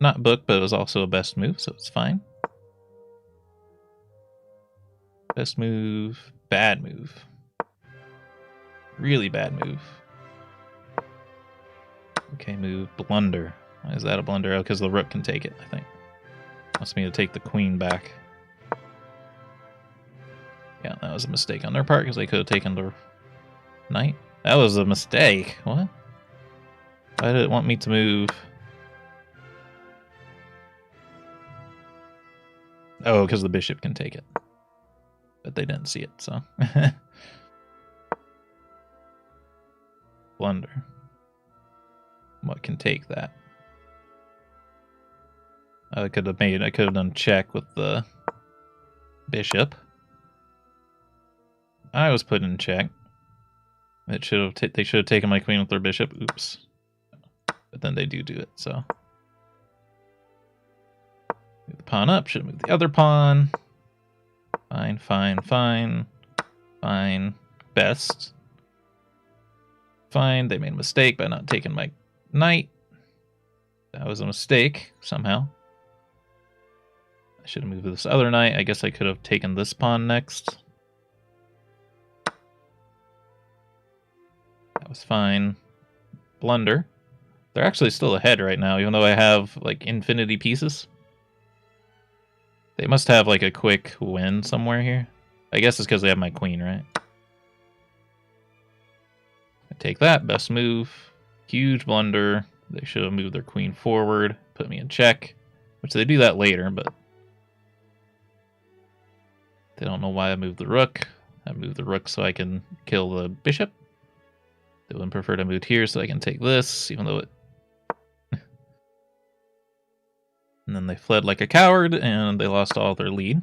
Not book, but it was also a best move, so it's fine. Best move, bad move. Really bad move. Okay, move, blunder. Why is that a blunder? Oh, because the rook can take it, I think. Wants me to take the queen back. Yeah, that was a mistake on their part, because they could have taken the knight. That was a mistake. What? Why did it want me to move? Oh, because the bishop can take it. But they didn't see it, so. Blunder. What can take that? I could have done check with the bishop. I was put in check. They should have taken my queen with their bishop. Oops. But then they do it, so. Move the pawn up, should move the other pawn. Fine. Best. Fine, they made a mistake by not taking my knight. That was a mistake, somehow. I should have moved this other knight. I guess I could have taken this pawn next. That was fine. Blunder. They're actually still ahead right now, even though I have, like, infinity pieces. They must have, like, a quick win somewhere here. I guess it's because they have my queen, right? I take that. Best move. Huge blunder. They should have moved their queen forward, put me in check, which they do that later, but they don't know why I moved the rook. I moved the rook so I can kill the bishop. They wouldn't prefer to move here so I can take this, even though it... And then they fled like a coward, and they lost all their lead.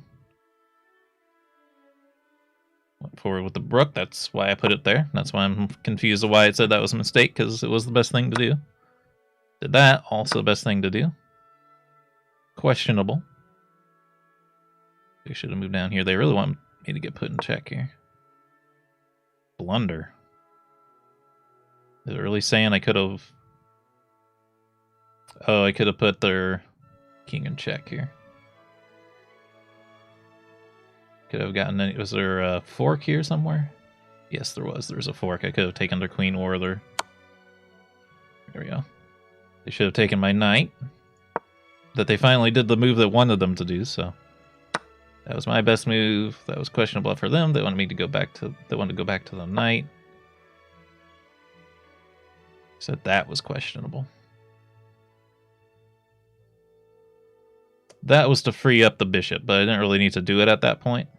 Went forward with the rook, that's why I put it there. That's why I'm confused of why it said that was a mistake, because it was the best thing to do. Did that, also the best thing to do. Questionable. They should have moved down here. They really want me to get put in check here. Blunder. Is it really saying I could have... Oh, I could have put their king in check here. Could have gotten any... Was there a fork here somewhere? Yes, there was. There was a fork. I could have taken their queen or their... There we go. They should have taken my knight. That they finally did the move that wanted them to do, so... That was my best move. That was questionable for them. They wanted me to go back to... They wanted to go back to the knight. Said that was questionable. That was to free up the bishop, but I didn't really need to do it at that point.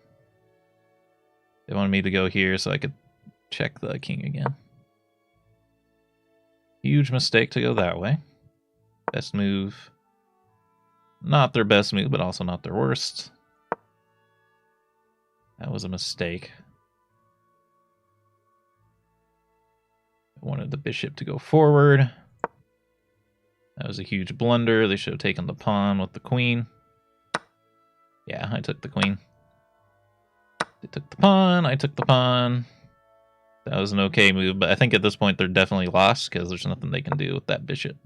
They wanted me to go here so I could check the king again. Huge mistake to go that way. Best move. Not their best move, but also not their worst. That was a mistake. I wanted the bishop to go forward. That was a huge blunder. They should have taken the pawn with the queen. Yeah, I took the queen. They took the pawn, I took the pawn. That was an okay move, but I think at this point they're definitely lost because there's nothing they can do with that bishop.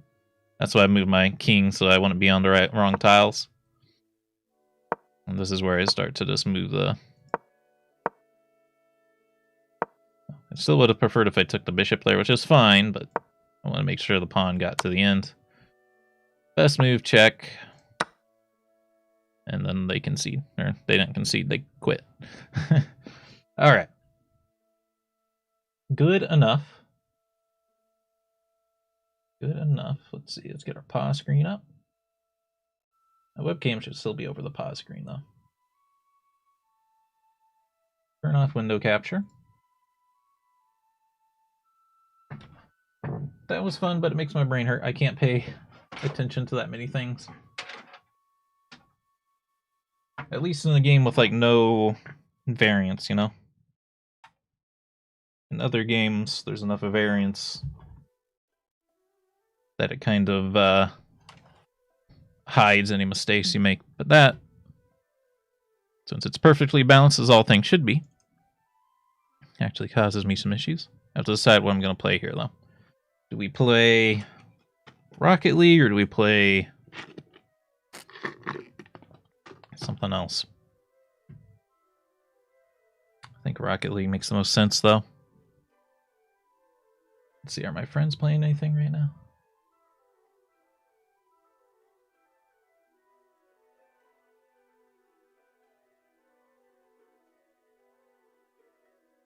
That's why I moved my king so I wouldn't be on the wrong tiles. And this is where I start to just move the... I still would have preferred if I took the bishop there, which is fine, but I want to make sure the pawn got to the end. Best move, check. And then they concede. Or they didn't concede, they quit. Alright. Good enough. Good enough. Let's see, let's get our pause screen up. My webcam should still be over the pause screen, though. Turn off window capture. That was fun, but it makes my brain hurt. I can't pay attention to that many things. At least in a game with, like, no variance, you know? In other games, there's enough of variance that it kind of hides any mistakes you make. But that, since it's perfectly balanced as all things should be, actually causes me some issues. I have to decide what I'm going to play here, though. Do we play Rocket League, or do we play something else? I think Rocket League makes the most sense, though. Let's see, are my friends playing anything right now?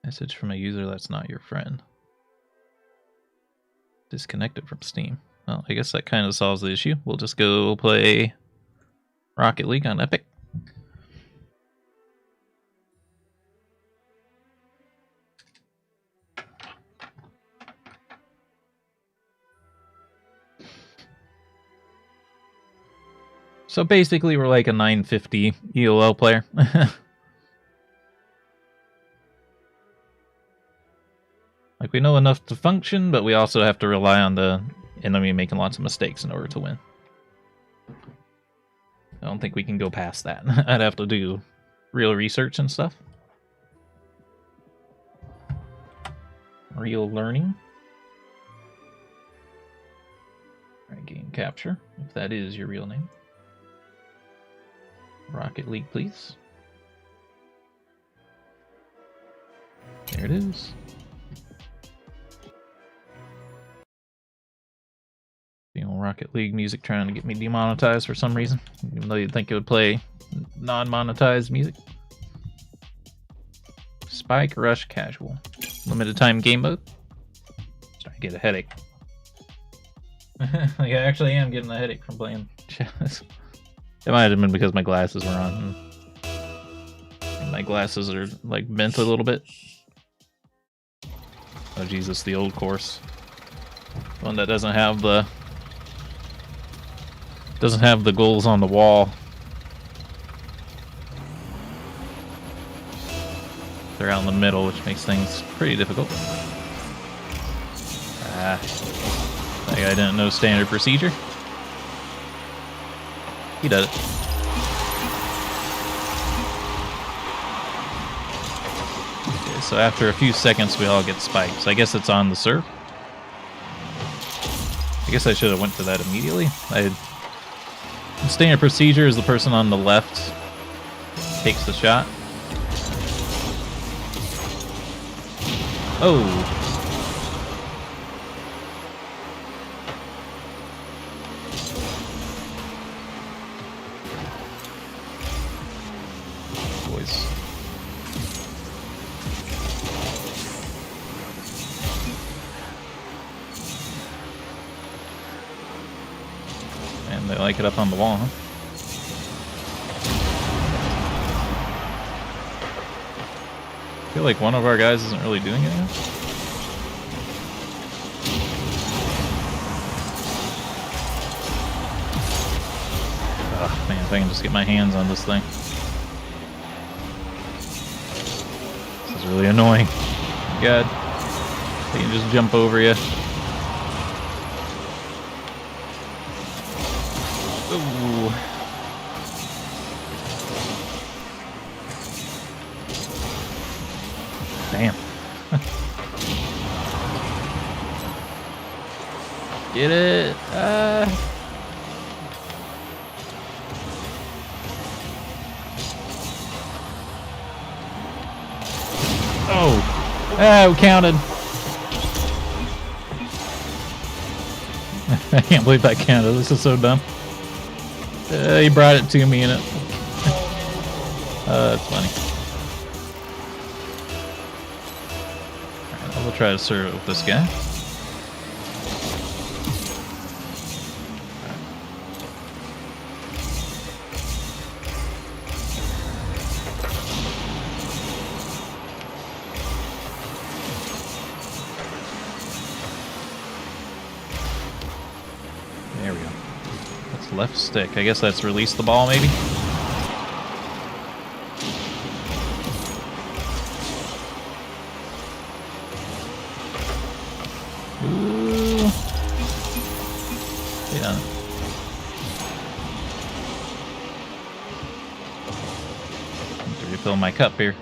Message from a user that's not your friend. Disconnected from Steam. Well, I guess that kind of solves the issue. We'll just go play Rocket League on Epic. So basically we're like a 950 ELO player. Like, we know enough to function, but we also have to rely on the enemy making lots of mistakes in order to win. I don't think we can go past that. I'd have to do real research and stuff. Real learning. Alright, game capture, if that is your real name. Rocket League, please. There it is. Rocket League music trying to get me demonetized for some reason, even though you'd think it would play non-monetized music. Spike Rush Casual. Limited time game mode. Starting to get a headache. Like, I actually am getting a headache from playing chess. It might have been because my glasses were on. And my glasses are, like, bent a little bit. Oh, Jesus, the old course. The one that doesn't have the goals on the wall. They're out in the middle, which makes things pretty difficult. Ah. That guy didn't know standard procedure. He does it. Okay, so after a few seconds, we all get spikes. I guess it's on the serve. I guess I should have went for that immediately. Standard procedure is the person on the left takes the shot. Oh. Boys. And they like it up on the wall, huh? I feel like one of our guys isn't really doing anything. Oh, man, if I can just get my hands on this thing. This is really annoying. God. They can just jump over you. Ooh. Damn. Get it. Oh. Oh, counted. I can't believe that counted. This is so dumb. He brought it to me in it. That's funny. Alright, we'll try to serve it with this guy. There we go. That's left stick. I guess that's release the ball, maybe? Ooh. Yeah. Need to refill my cup here.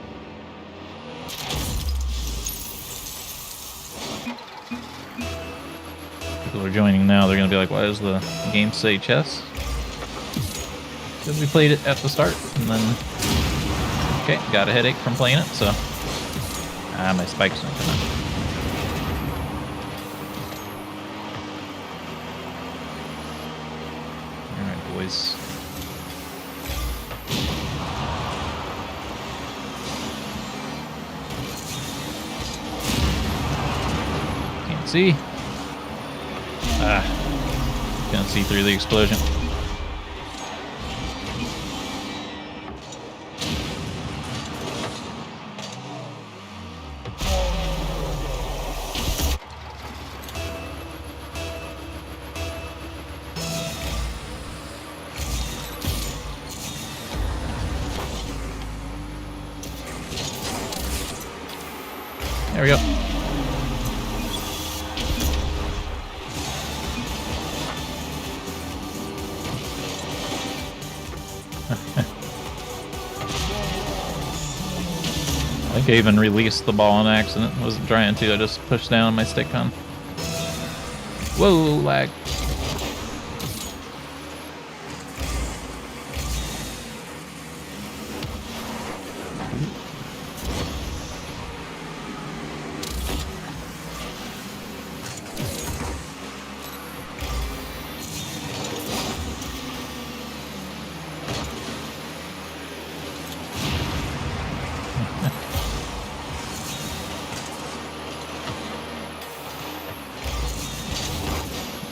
People are joining now. They're going to be like, why does the game say chess? Because we played it at the start, and then... Okay, got a headache from playing it, so... Ah, my spikes don't come out. Alright, boys. Can't see. Ah. Can't see through the explosion. There we go. I think I even released the ball on accident. Wasn't trying to. I just pushed down on my stick on. Whoa, lag.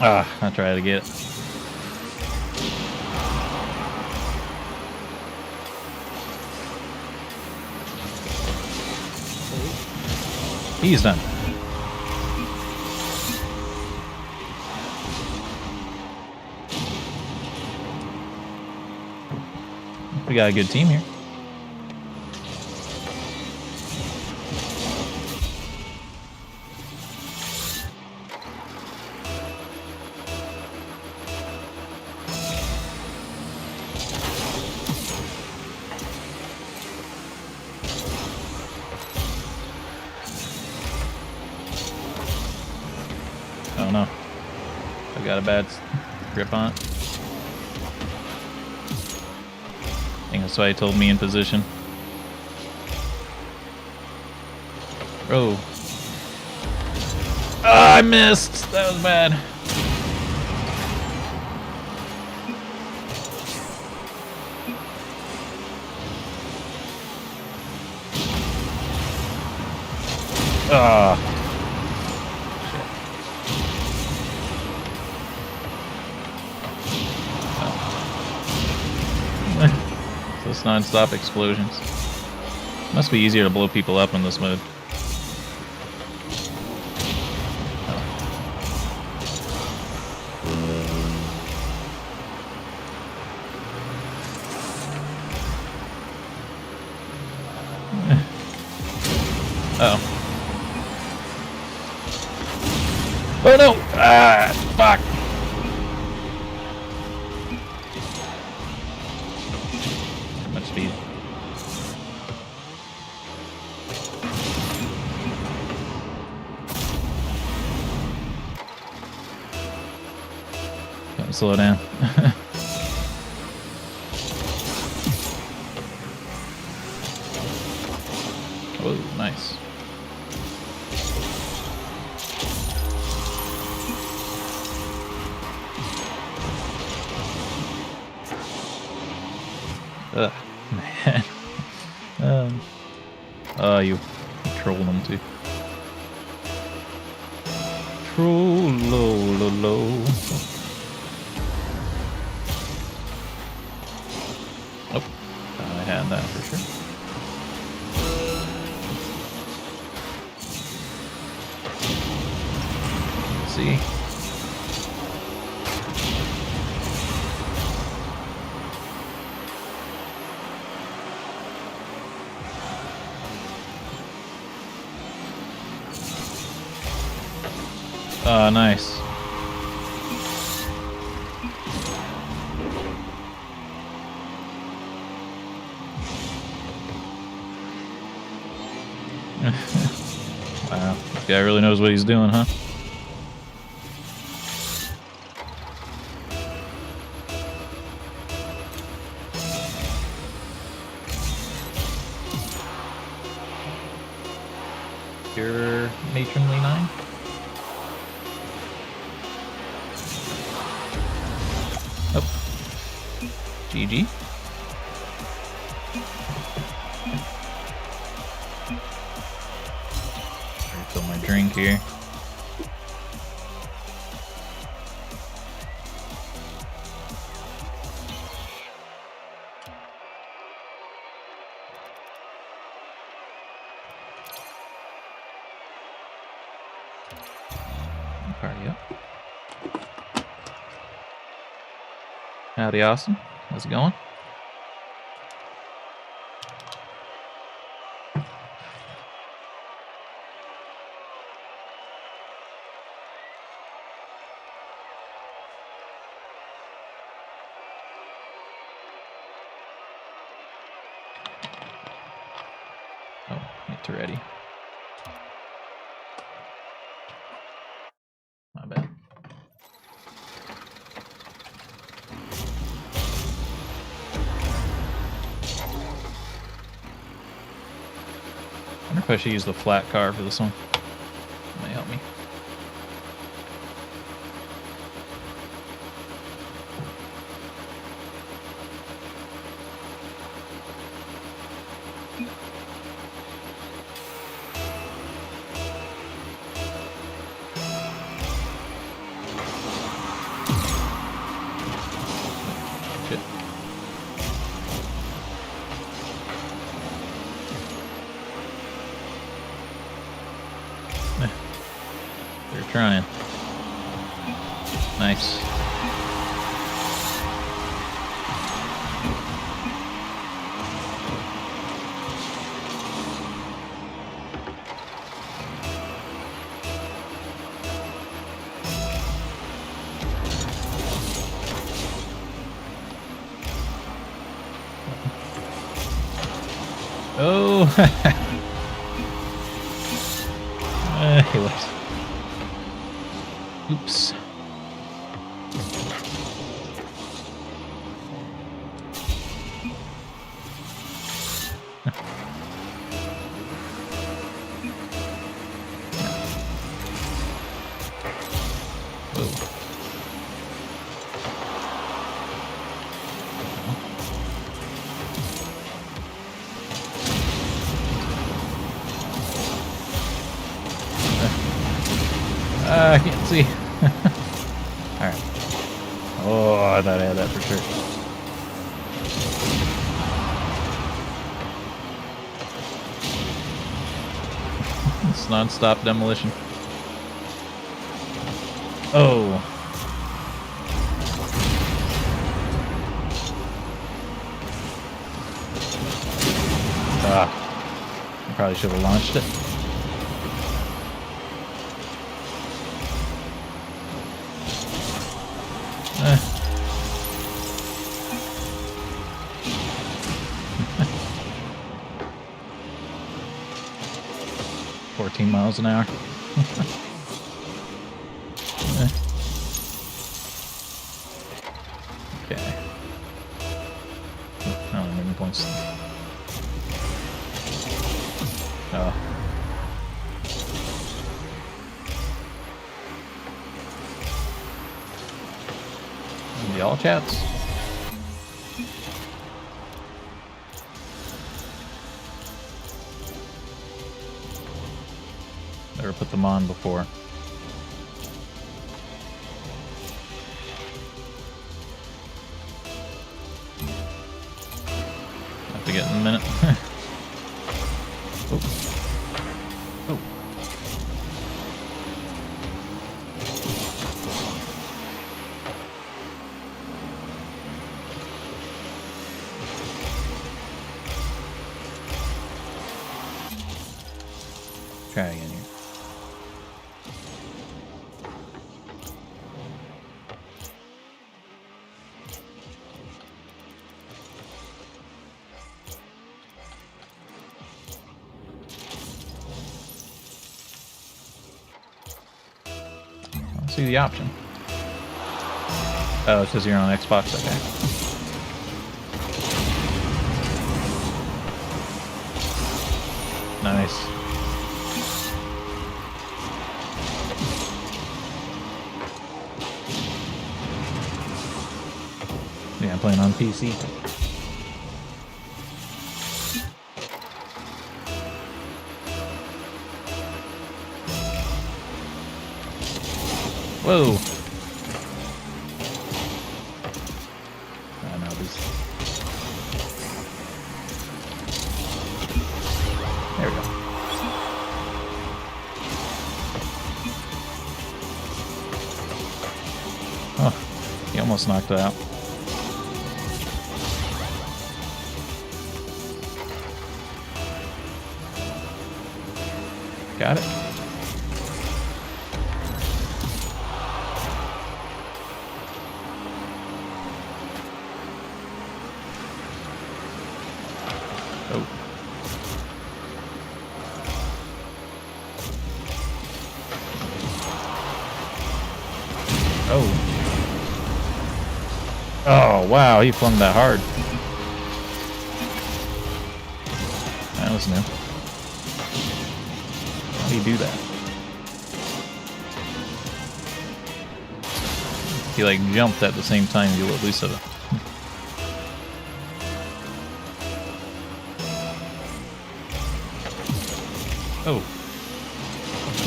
Ah, I try to get it. He's done. We got a good team here. Oh no. I got a bad grip on it. I think that's why he told me in position. Oh. Ah, I missed! That was bad. Ah. Those non-stop explosions. Must be easier to blow people up in this mode. Uh-oh. Oh no! Ah, fuck! Too much speed. Gotta slow down. Oh, nice. Ugh, man. You trolled them too. Troll-lo-lo-lo. Oh, I had that for sure. Let's see. Oh, nice. Wow, this guy really knows what he's doing, huh? Your matronly 9? Oh. GG. Refill my drink here. Party up. Howdy, Austin. How's it going? Oh, get to ready. My bad. I wonder if I should use the flat car for this one. That might help me. trying. Nice. Oh! He left. Oops. I can't see. Alright. Oh, I thought I had that for sure. It's non-stop demolition. Oh. Ah. I probably should have launched it. 14 miles an hour. Okay. I don't have any points. Oh. Y'all chats. Better put them on before. Have to get in a minute. Oh. Oh. Try again here. See the option. Oh, it says you're on Xbox. Okay. Nice. Yeah, I'm playing on PC. Whoa! Oh, no, this... There we go. Oh, he almost knocked it out. Got it. Oh. Oh. Oh, wow, he flung that hard. That was new. How do you do that? He like jumped at the same time you let loose of it. Oh.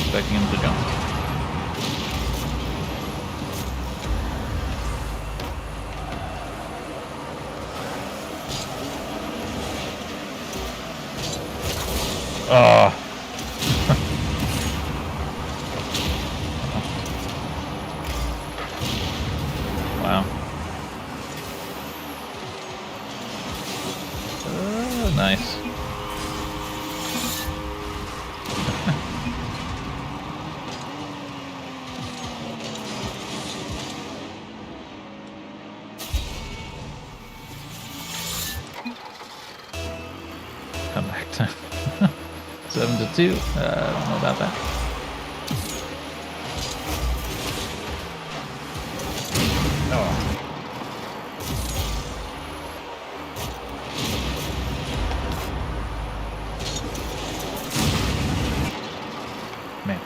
Expecting him to jump. Oh. Nice. Come back to 7 to 2. I don't know about that. Oh. Man.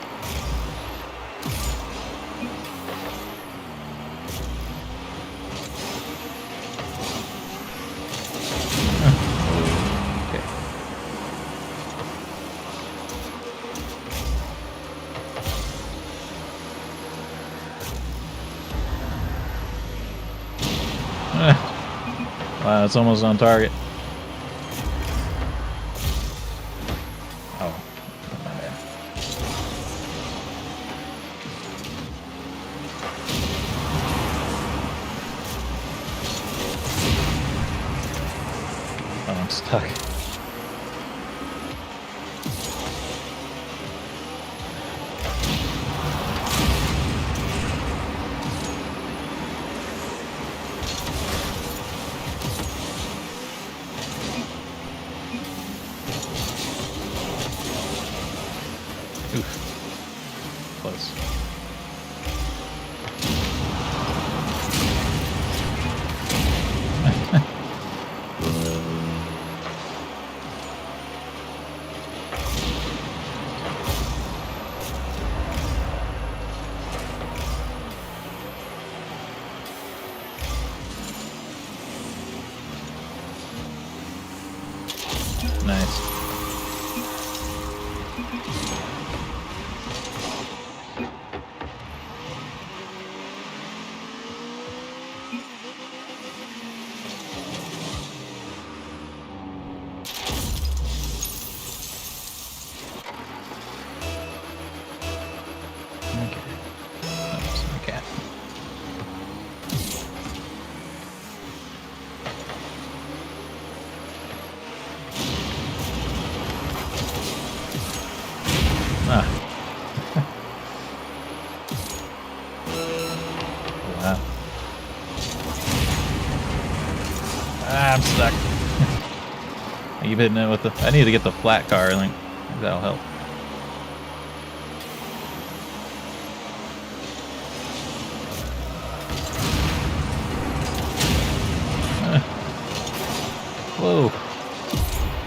Okay. Wow, it's almost on target. Oh, my bad. Oh, I'm stuck. Oof. Close. Nice. Okay. Oops, my cat. Ah. Wow. Ah, I'm stuck. I keep hitting it with the... I need to get the flat car, I think. That'll help. Whoa.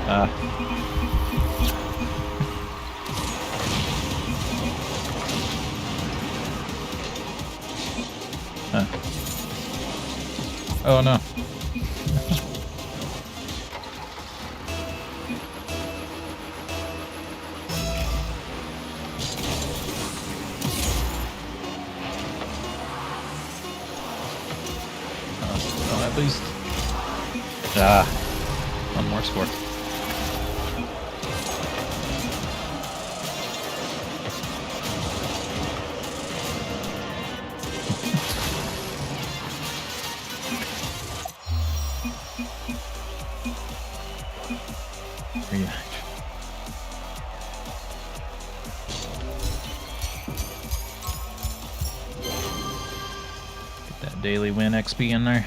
Ah. Huh. Oh no. Oh, at least. Ah. One more score. Rematch. Get that daily win XP in there.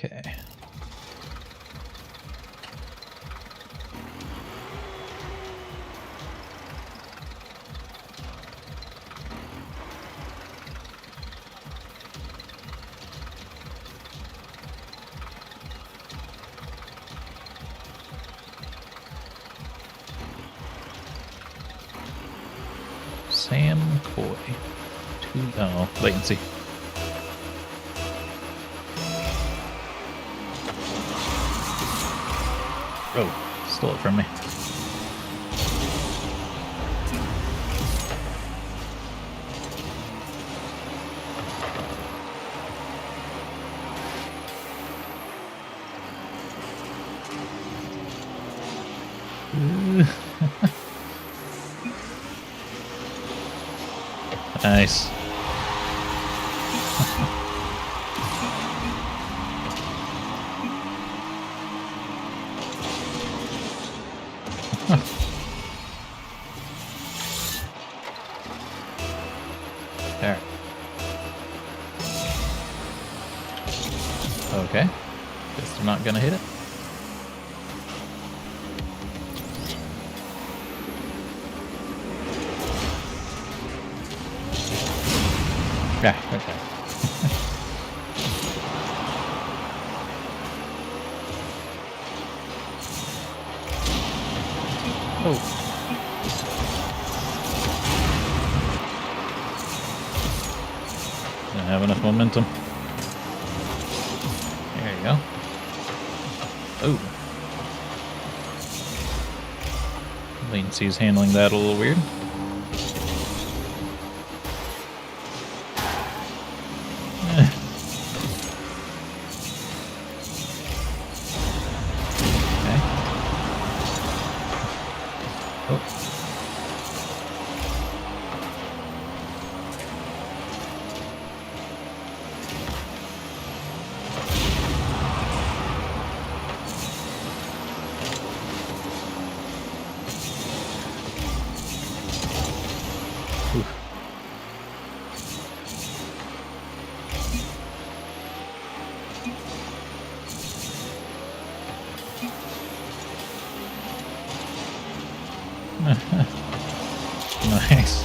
Okay. Sam Coy. Oh, latency. Oh, stole it from me. Nice. There. Okay. Guess they're not gonna hit it. Yeah, okay. Oh. Don't have enough momentum. There you go. Oh. Latency's handling that a little weird. Nice.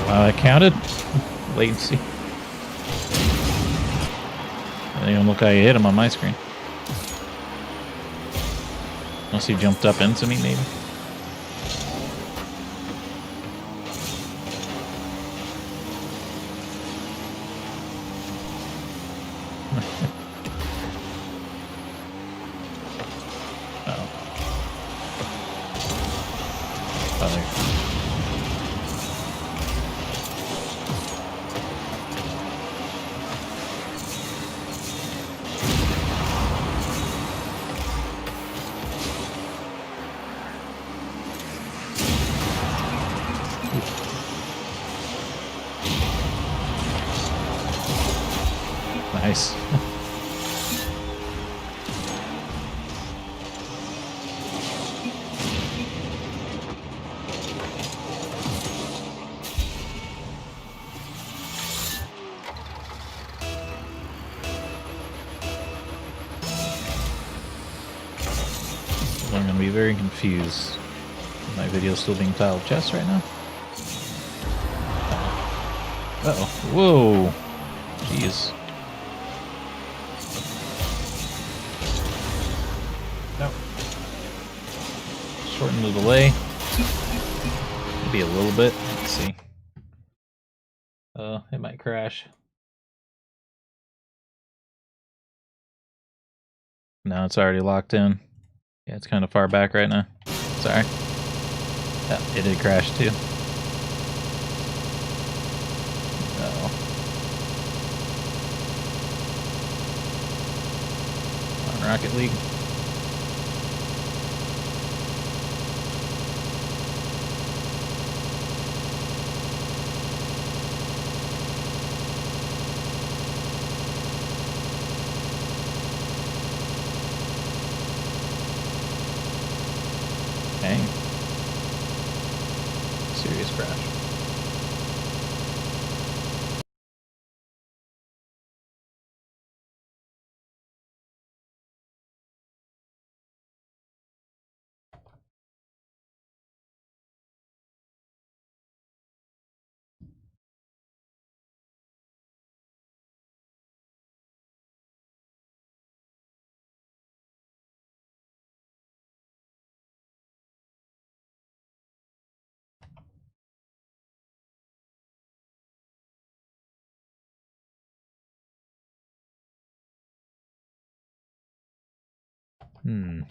Wow, I counted. Latency. I didn't even look how you hit him on my screen. Unless he jumped up into me, maybe. Uh-oh. Oh, there. Nice. I'm gonna be very confused. My video's still being tiled chest right now. Uh-oh. Whoa. Jeez. Nope. Shorten the delay. Maybe a little bit. Let's see. It might crash. No, it's already locked in. Yeah, it's kind of far back right now. Sorry. Yeah, it did crash too. Uh-oh. On Rocket League. Dang. Serious crash. Hmm.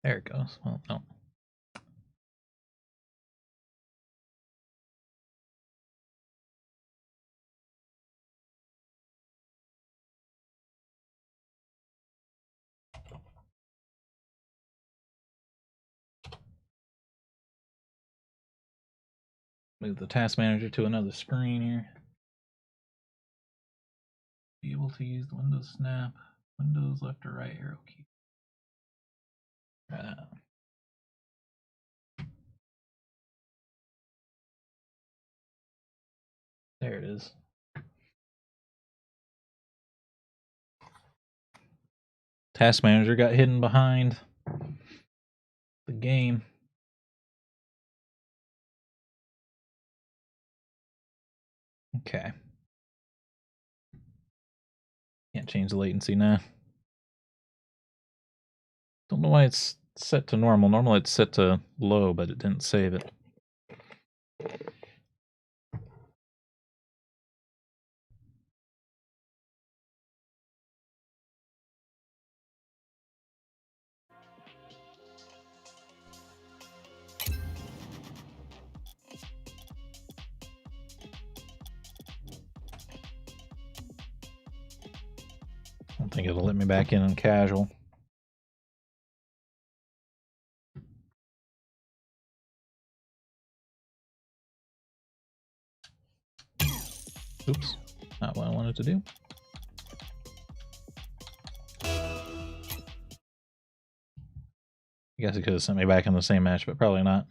There it goes. Well, no. Move the task manager to another screen here. Be able to use the Windows snap, Windows left or right arrow key. There it is. Task manager got hidden behind the game. Okay. Can't change the latency now. Don't know why it's set to normal. Normally it's set to low, but it didn't save it. I don't think it'll let me back in on casual. Oops, not what I wanted to do. I guess it could have sent me back in the same match, but probably not.